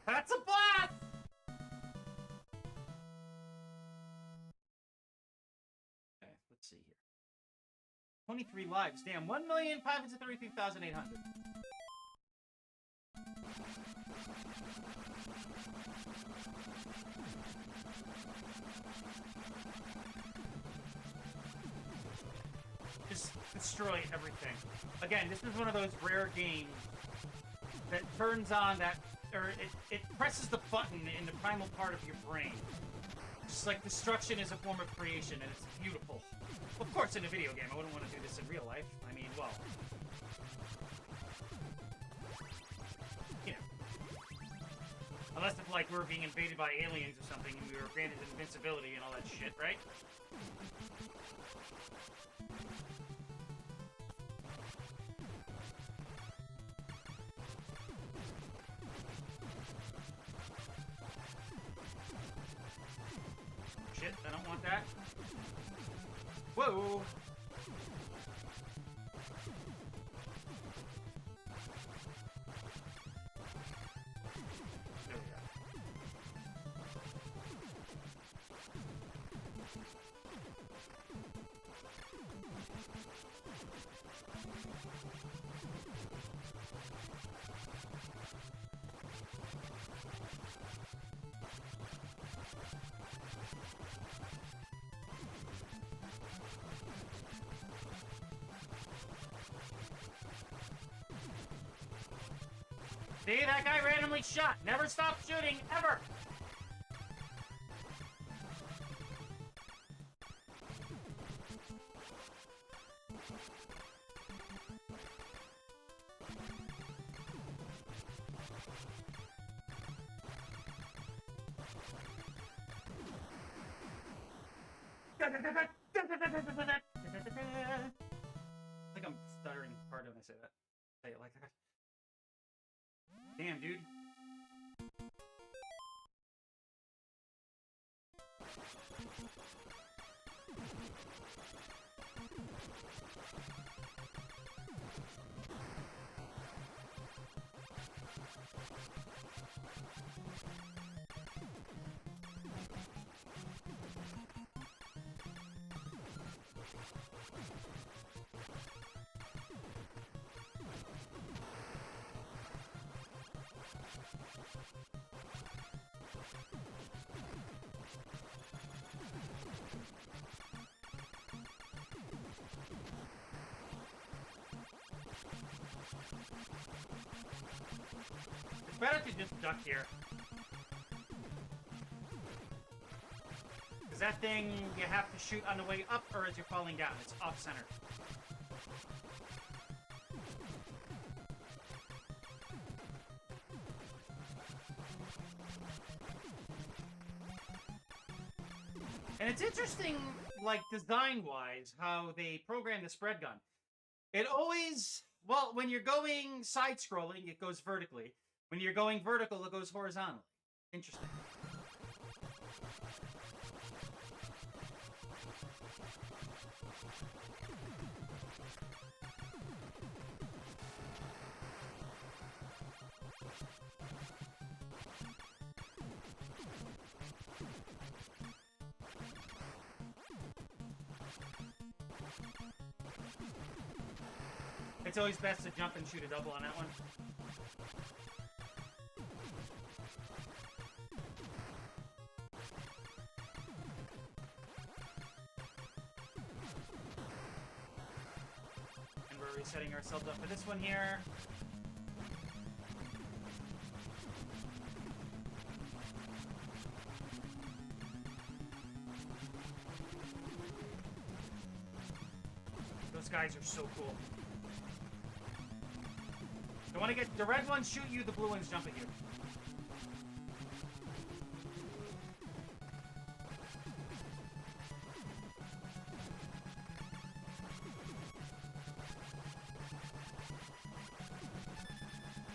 That's a blast! Okay, let's see here. 23 lives. Damn, 1,533,800. Just destroy everything. Again, this is one of those rare games that turns on that, or it presses the button in the primal part of your brain. Just like destruction is a form of creation, and it's beautiful. Of course, in a video game, I wouldn't want to do this in real life. I mean, well, you know, unless if like we were being invaded by aliens or something, and we were granted invincibility and all that shit, right? Shit, I don't want that. Whoa! There we go. See, that guy randomly shot. Never stop shooting, ever! I think I'm stuttering hard when I say that. Say it like that. Damn, dude. It's better to just duck here. Because that thing, you have to shoot on the way up or as you're falling down. It's off-center. And it's interesting, like, design-wise, how they program the spread gun. It always... Well, when you're going side-scrolling, it goes vertically. When you're going vertical, it goes horizontally. Interesting. It's always best to jump and shoot a double on that one. And we're resetting ourselves up for this one here. Those guys are so cool. You want to get the red ones shoot you, the blue ones jump at you.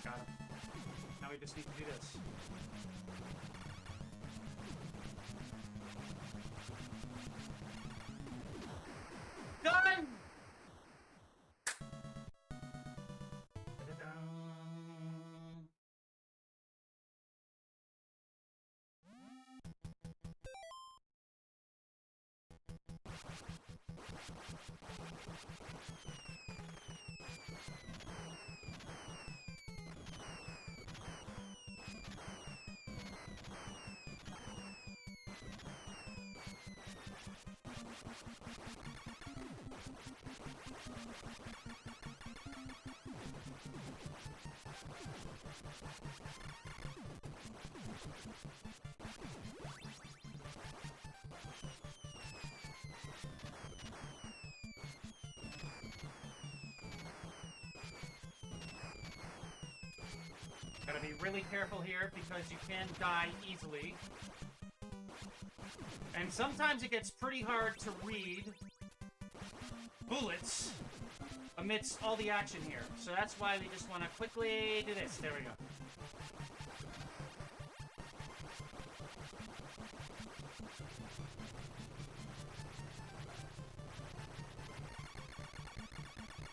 Got him. Now we just need to do this. Done! Gotta be really careful here because you can die easily. And sometimes it gets pretty hard to read bullets amidst all the action here. So that's why we just want to quickly do this. There we go.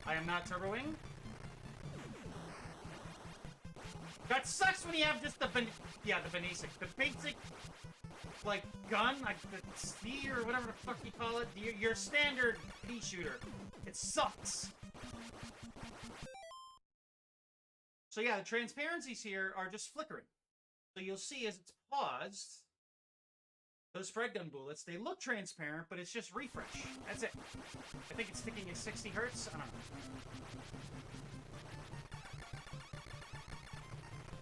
I am not turboing. That sucks when you have just the basic. The basic, like, gun, like the C or whatever the fuck you call it. Your standard pea shooter. It sucks. So yeah, the transparencies here are just flickering. So you'll see as it's paused, those spread gun bullets, they look transparent, but it's just refresh. That's it. I think it's sticking at 60 hertz. I don't know.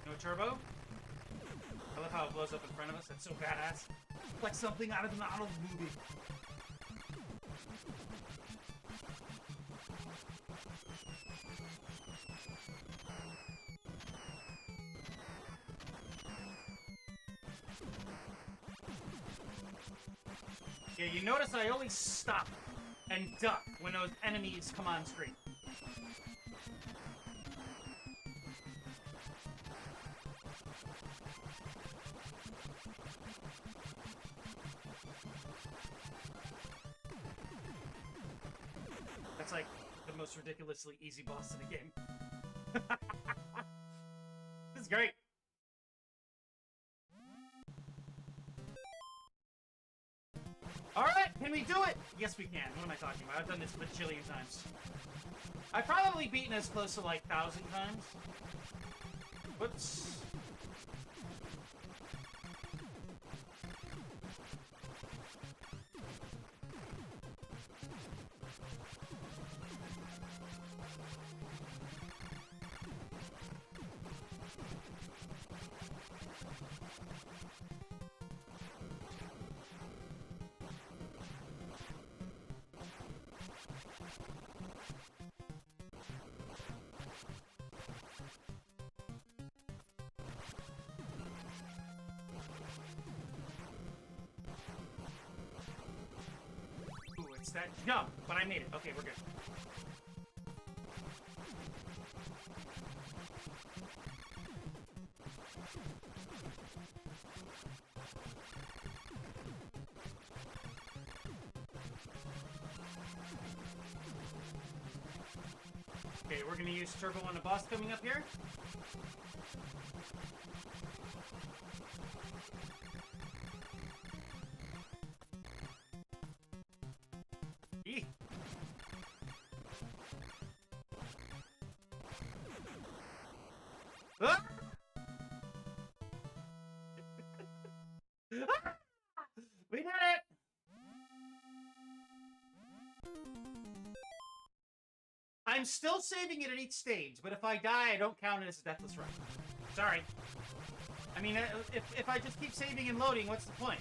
No turbo? I love how it blows up in front of us. That's so badass. Like something out of an Arnold movie. Yeah, you notice I always stop and duck when those enemies come on screen. That's like the most ridiculously easy boss in the game. This is great. Alright, can we do it? Yes, we can. What am I talking about? I've done this a bajillion times. I've probably beaten as close to like 1,000 times. Whoops. That jump, but I made it. Okay, we're good. Okay, we're gonna use turbo on the boss coming up here. Ah! We did it! I'm still saving it at each stage, but if I die, I don't count it as a deathless run. Sorry. I mean, if I just keep saving and loading, what's the point?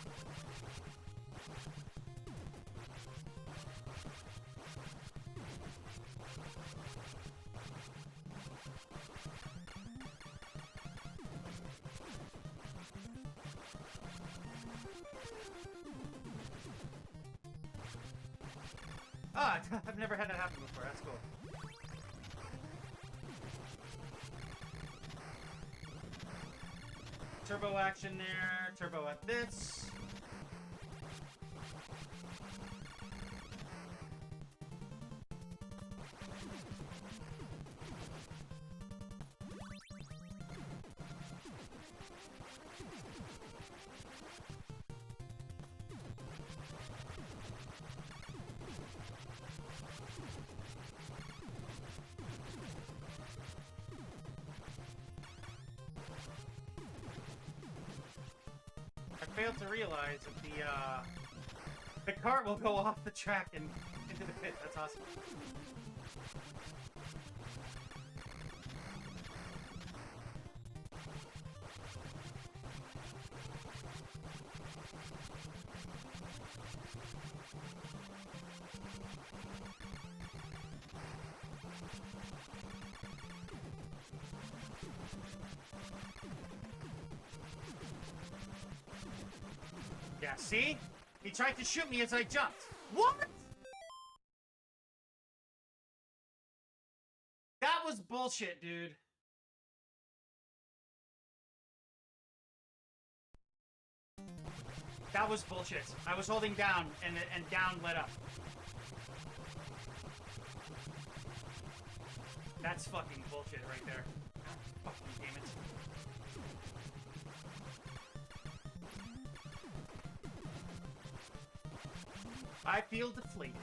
Ah, I've never had that happen before. That's cool. Turbo action there. Turbo at this. Failed to realize that the cart will go off the track and into the pit. That's awesome. Yeah, see? He tried to shoot me as I jumped. What? That was bullshit, dude. That was bullshit. I was holding down, and down let up. That's fucking bullshit right there. Fucking damn it. I feel deflated.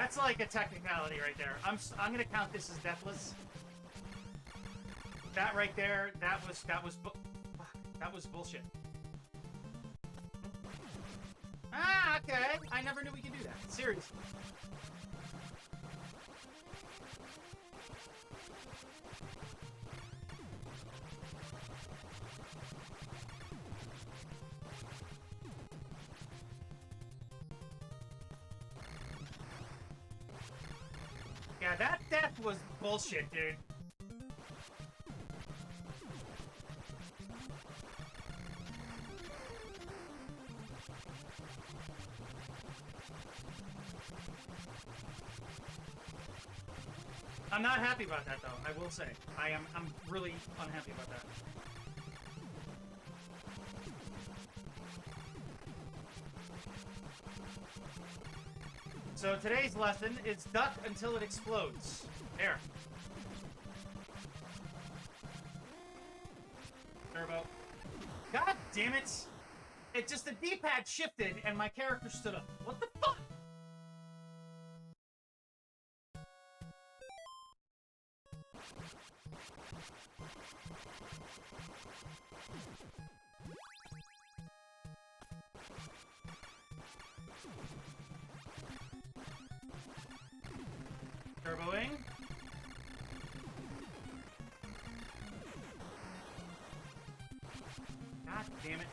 That's like a technicality right there. I'm gonna count this as deathless. That right there, that was bullshit. Ah, okay. I never knew we could do that. Seriously. Yeah, that death was bullshit, dude. I'm not happy about that, though. I will say, I'm really unhappy about that. So today's lesson is duck until it explodes. There. Turbo. God damn it! It just, the D-pad shifted and my character stood up. What the fuck? Turboing. God damn it.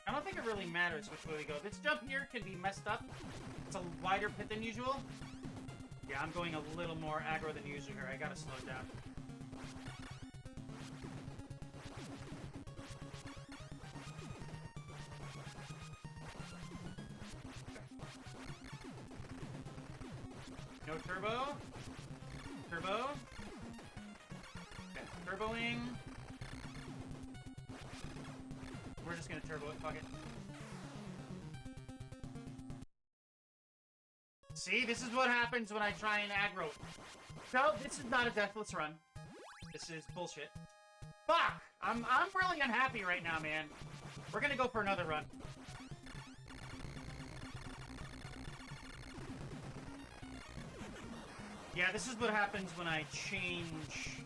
I don't think it really matters which way we go. This jump here can be messed up. It's a wider pit than usual. Yeah, I'm going a little more aggro than usual here. I gotta slow it down. Okay. No turbo. Turbo. Okay, turboing. We're just gonna turbo it, fuck it. See, this is what happens when I try and aggro. So, this is not a deathless run. This is bullshit. Fuck! I'm really unhappy right now, man. We're gonna go for another run. Yeah, this is what happens when I change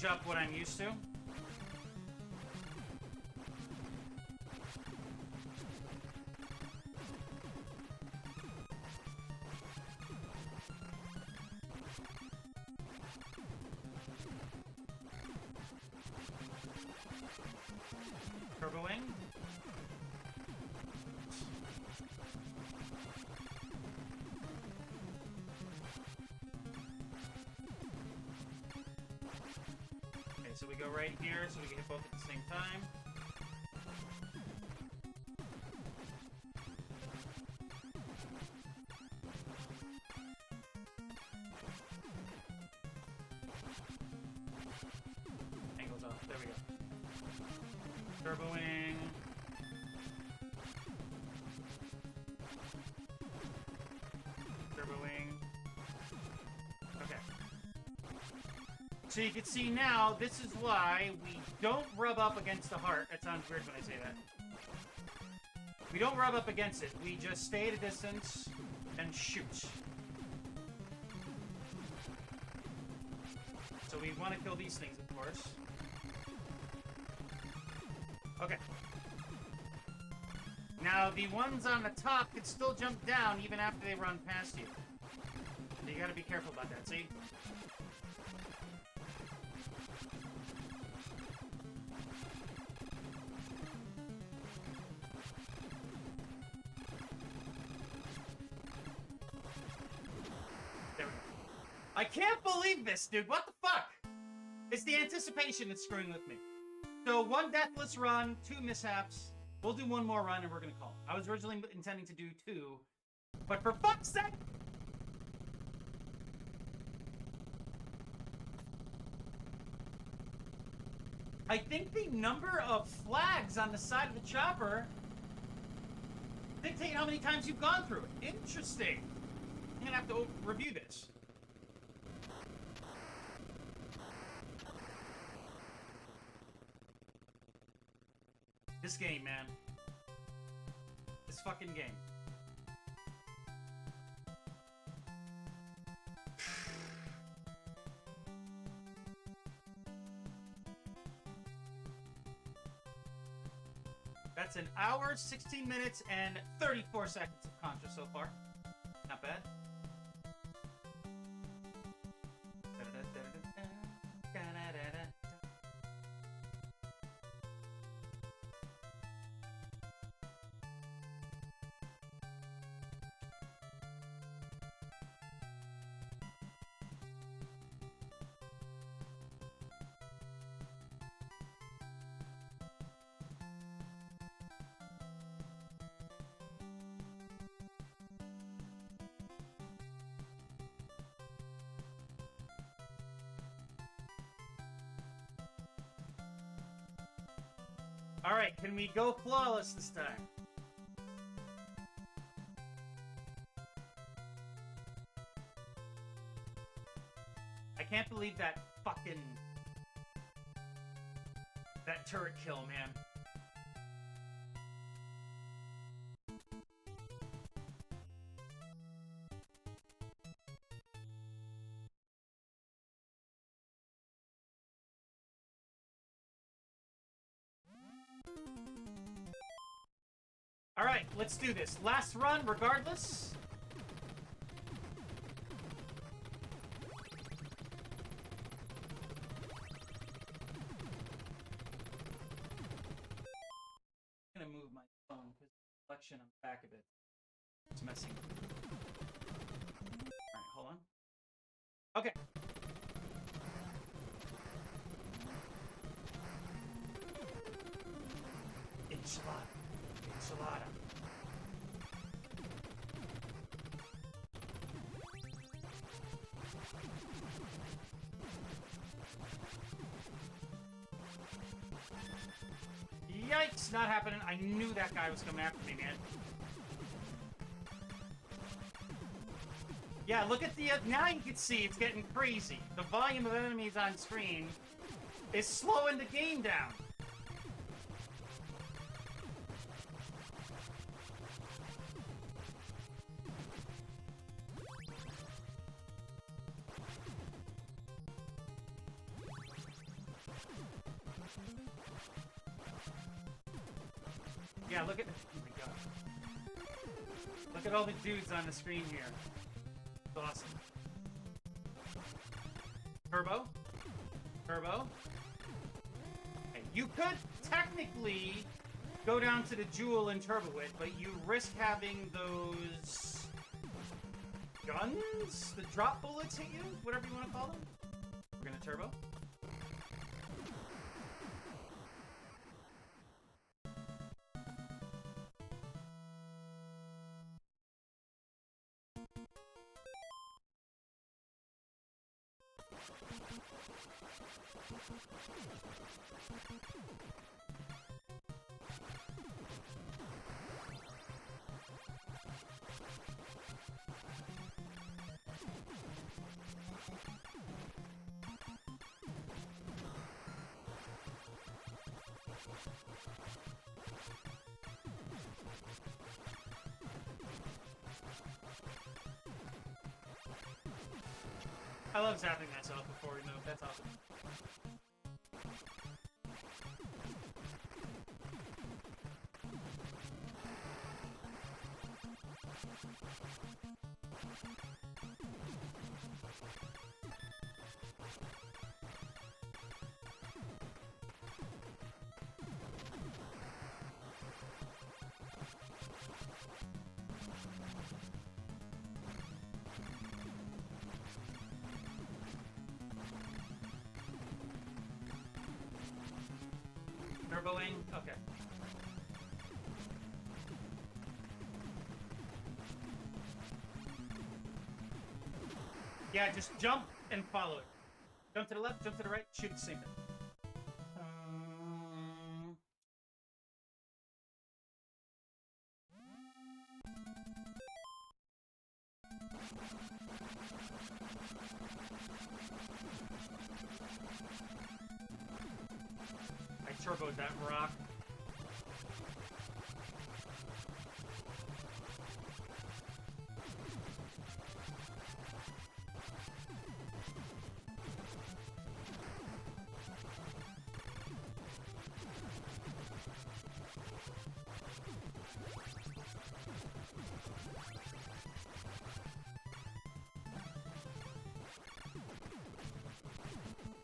up what I'm used to. Turboing. Okay, so we go right here so we can hit both at the same time. Angles off. There we go. Turboing. Turboing. Okay. So you can see now, this is why we don't rub up against the heart. That sounds weird when I say that. We don't rub up against it. We just stay at a distance and shoot. So we want to kill these things, of course. Okay. Now, the ones on the top can still jump down even after they run past you. So you gotta be careful about that, see? There we go. I can't believe this, dude. What the fuck? It's the anticipation that's screwing with me. So 1 deathless run, 2 mishaps. We'll do 1 more run and we're gonna call it. I was originally intending to do 2, but for fuck's sake! I think the number of flags on the side of the chopper dictate how many times you've gone through it. Interesting. I'm gonna have to review this. This game, man. This fucking game. That's an hour, 16 minutes, and 34 seconds of Contra so far. Not bad. Alright, can we go flawless this time? I can't believe that fucking... that turret kill, man. Alright, let's do this. Last run, regardless. I'm gonna move my phone because the reflection on the back of it is messing. Alright, hold on. Okay. Enchilada. Enchilada. Yikes, not happening. I knew that guy was coming after me, man. Yeah, look at the... now you can see it's getting crazy. The volume of enemies on screen is slowing the game down. Yeah, look at... oh my god. Look at all the dudes on the screen here. It's awesome. Turbo. Turbo. Okay, you could technically go down to the Jewel and Turbo it, but you risk having those... guns? The drop bullets hit you? Whatever you want to call them. We're gonna Turbo. I love zapping myself before we move. That's awesome. Turboing? Okay. Yeah, just jump and follow it. Jump to the left, jump to the right, shoot the same thing. I turboed that rock.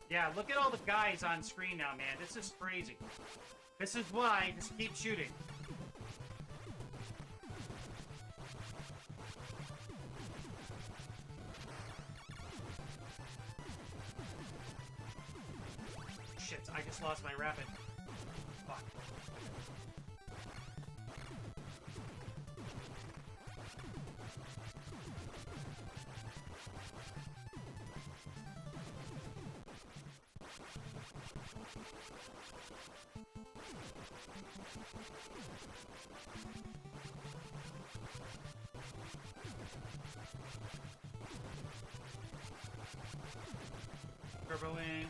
Yeah, look at all the guys on screen now, man. This is crazy. This is why, just keep shooting. Shit, I just lost my rapid. Fuck. Turboing.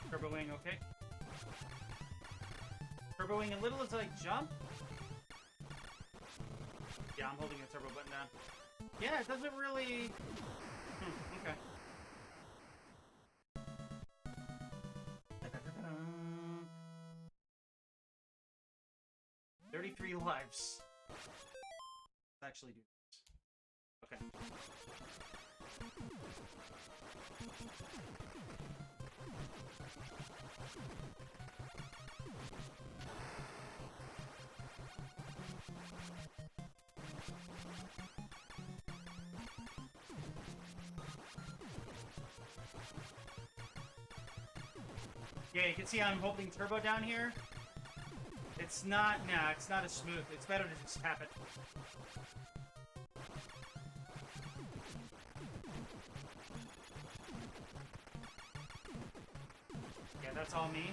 Turboing, okay. Turboing a little as I jump. Yeah, I'm holding the turbo button down. Yeah, it doesn't really... okay. 33 lives. Let's actually do this. Okay. Yeah, you can see I'm holding turbo down here. It's not, nah, it's not as smooth. It's better to just tap it. Yeah, that's all me.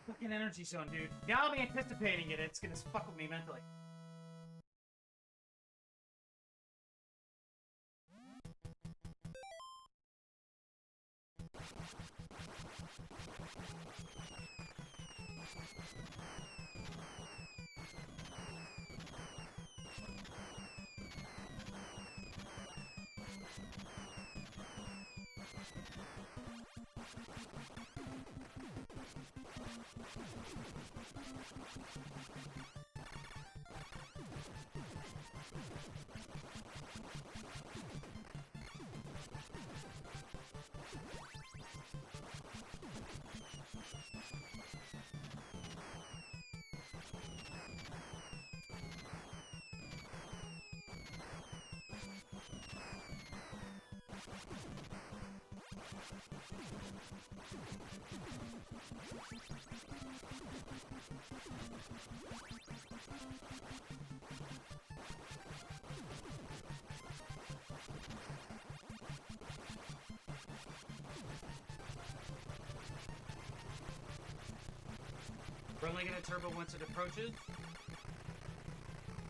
Fucking energy zone, dude. Now I'm anticipating it. It's gonna fuck with me mentally. We're only gonna turbo once it approaches.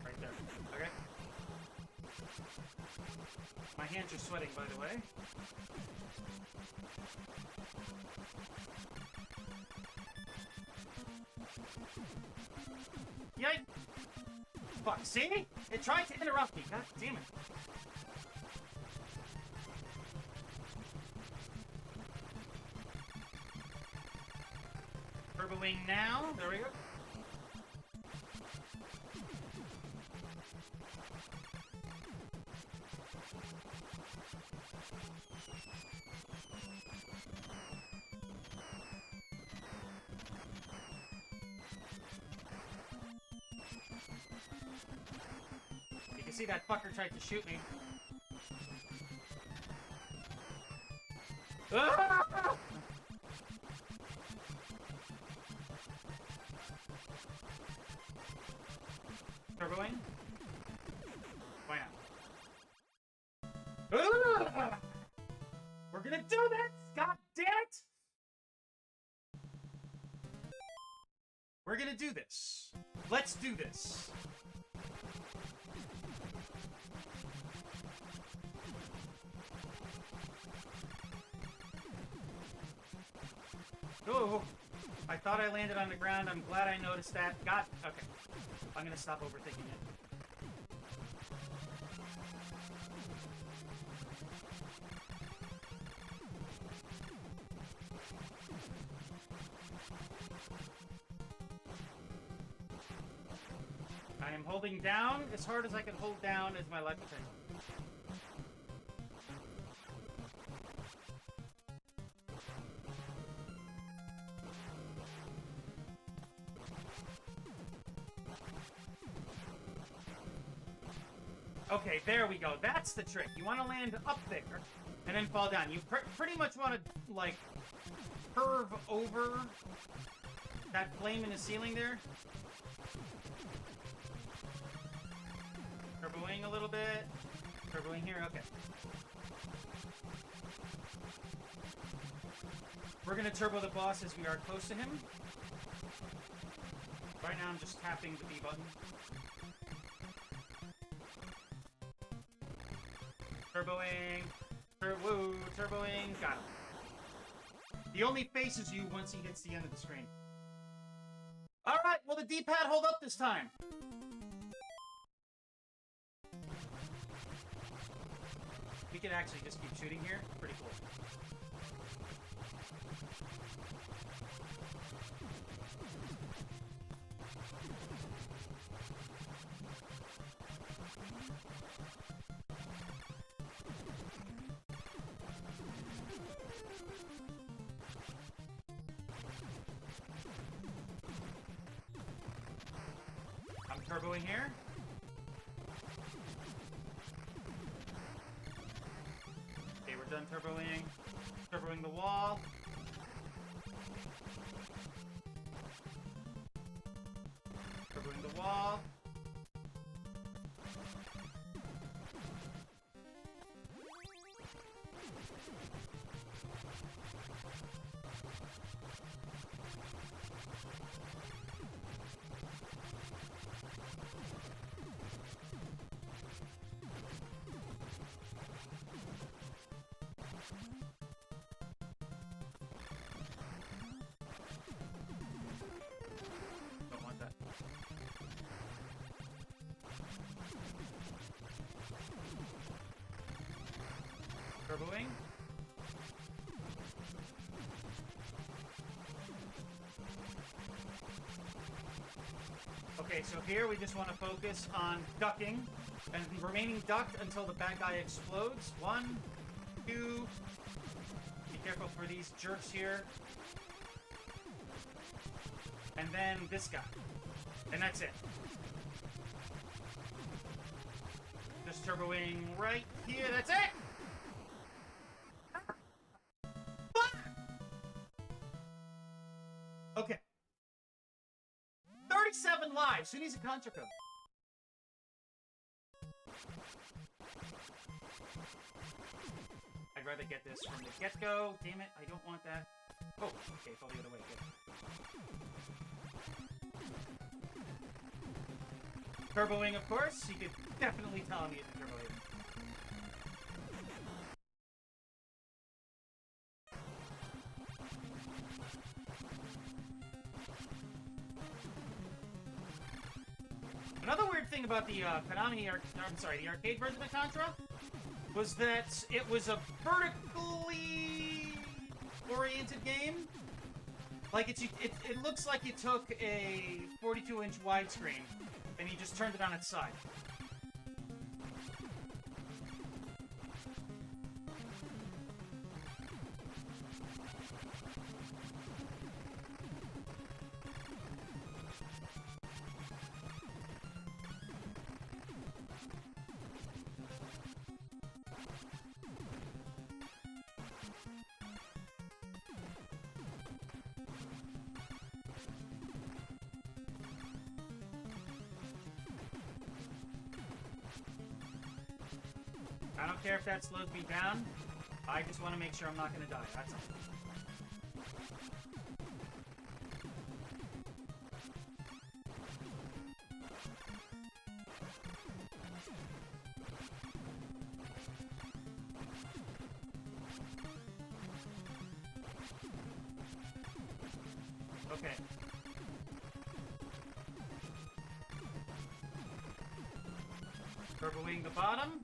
Right there. Okay. My hands are sweating, by the way. Yikes! Fuck, see? It tried to interrupt me, god damn it. Turboing now, there we go. You can see that fucker tried to shoot me. Ah! Turboing? Why not? Ah! We're gonna do this! God damn it! We're gonna do this. Let's do this. Oh, I thought I landed on the ground. I'm glad I noticed that. God, okay. I'm gonna stop overthinking it. I am holding down as hard as I can hold down as my life potential. Okay, there we go. That's the trick. You want to land up there and then fall down. You pretty much want to, like, curve over that flame in the ceiling there. Turboing a little bit. Turboing here. Okay. We're going to turbo the boss as we are close to him. Right now I'm just tapping the B button. Turboing. Turboing. Got him. He only faces you once he hits the end of the screen. Alright, will the D-pad hold up this time? We could actually just keep shooting here. Pretty cool. Turboing here. Okay, we're done turboing. Turboing the wall. Turboing the wall. Turboing. Okay, so here we just want to focus on ducking and remaining ducked until the bad guy explodes. 1, 2. Be careful for these jerks here. And then this guy. And that's it. Just turboing right here. That's it! Fuck! Okay. 37 lives. Who needs a Contra code? I'd rather get this from the get-go. Damn it, I don't want that. Oh, okay, it's all the other way. Good. Turboing, of course. You could definitely tell me it's a turboing. Another weird thing about the Konami, the arcade version of Contra, was that it was a vertically oriented game. Like it looks like you took a 42-inch widescreen and you just turned it on its side. I don't care if that slows me down. I just want to make sure I'm not going to die. That's all. Okay. Turboing the bottom.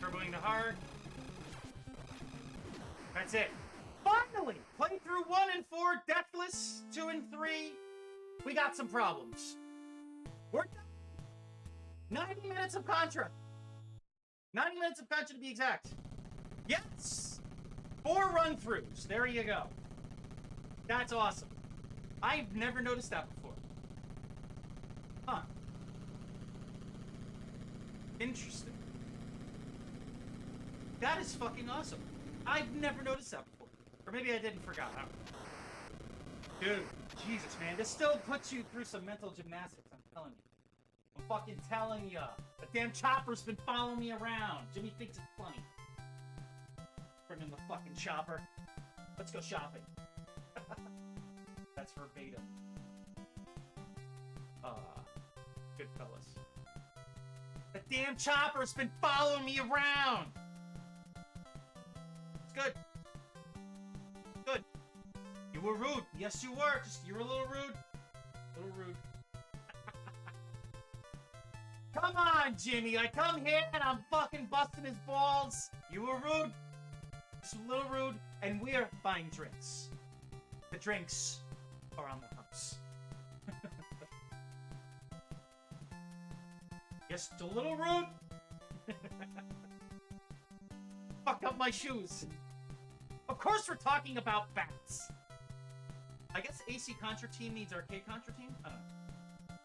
Turboing the hard. That's it. Finally! Playthrough 1 and 4, Deathless, 2 and 3. We got some problems. We're done. 90 minutes of Contra. 90 minutes of Contra to be exact. Yes! 4 run-throughs. There you go. That's awesome. I've never noticed that before. Huh. Interesting. That is fucking awesome. I've never noticed that before. Or maybe I didn't forget. I don't know. Dude, Jesus, man. This still puts you through some mental gymnastics, I'm telling you. I'm fucking telling ya. The damn chopper's been following me around. Jimmy thinks it's funny. Bring in the fucking chopper. Let's go shopping. That's verbatim. Good fellas. The damn chopper's been following me around. It's good. Good. You were rude. Yes, you were. Just, you were a little rude. A little rude. Come on, Jimmy. I come here and I'm fucking busting his balls. You were rude. Just a little rude. And we are buying drinks. The drinks are on the house. Just a little rude. Fuck up my shoes. Of course we're talking about bats. I guess AC Contra team needs arcade Contra team? I don't know.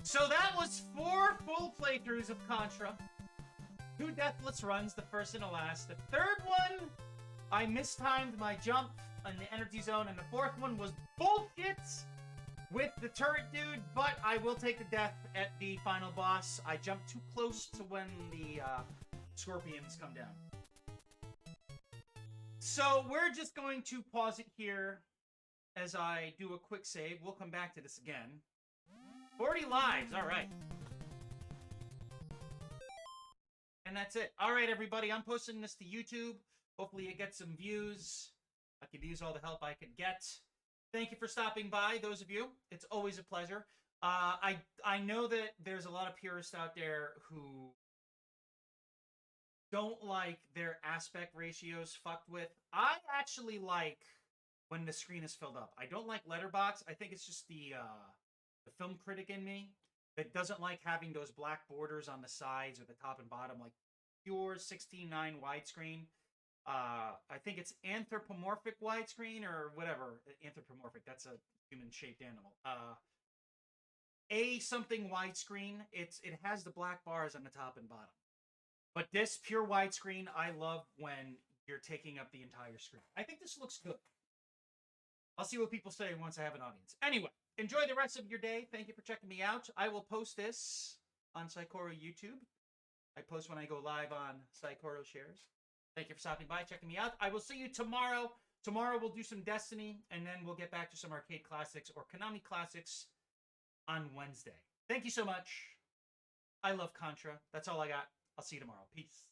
So that was 4 full playthroughs of Contra. 2 Deathless runs, the first and the last. The third one, I mistimed my jump in the energy zone, and the fourth one was bullshit with the turret dude, but I will take the death at the final boss. I jumped too close to when the scorpions come down. So we're just going to pause it here as I do a quick save. We'll come back to this again. 40 lives, all right. And that's it. All right, everybody, I'm posting this to YouTube. Hopefully it gets some views. I could use all the help I could get. Thank you for stopping by, those of you. It's always a pleasure. I know that there's a lot of purists out there who don't like their aspect ratios fucked with. I actually like when the screen is filled up. I don't like letterbox. I think it's just the film critic in me that doesn't like having those black borders on the sides or the top and bottom, like pure 16:9 widescreen. I think it's anthropomorphic widescreen or whatever. Anthropomorphic, that's a human-shaped animal. a something widescreen. It has the black bars on the top and bottom. But this pure widescreen, I love when you're taking up the entire screen. I think this looks good. I'll see what people say once I have an audience. Anyway, enjoy the rest of your day. Thank you for checking me out. I will post this on Saikoro YouTube. I post when I go live on Saikoro Shares. Thank you for stopping by, checking me out. I will see you tomorrow. Tomorrow we'll do some Destiny, and then we'll get back to some arcade classics or Konami classics on Wednesday. Thank you so much. I love Contra. That's all I got. I'll see you tomorrow. Peace.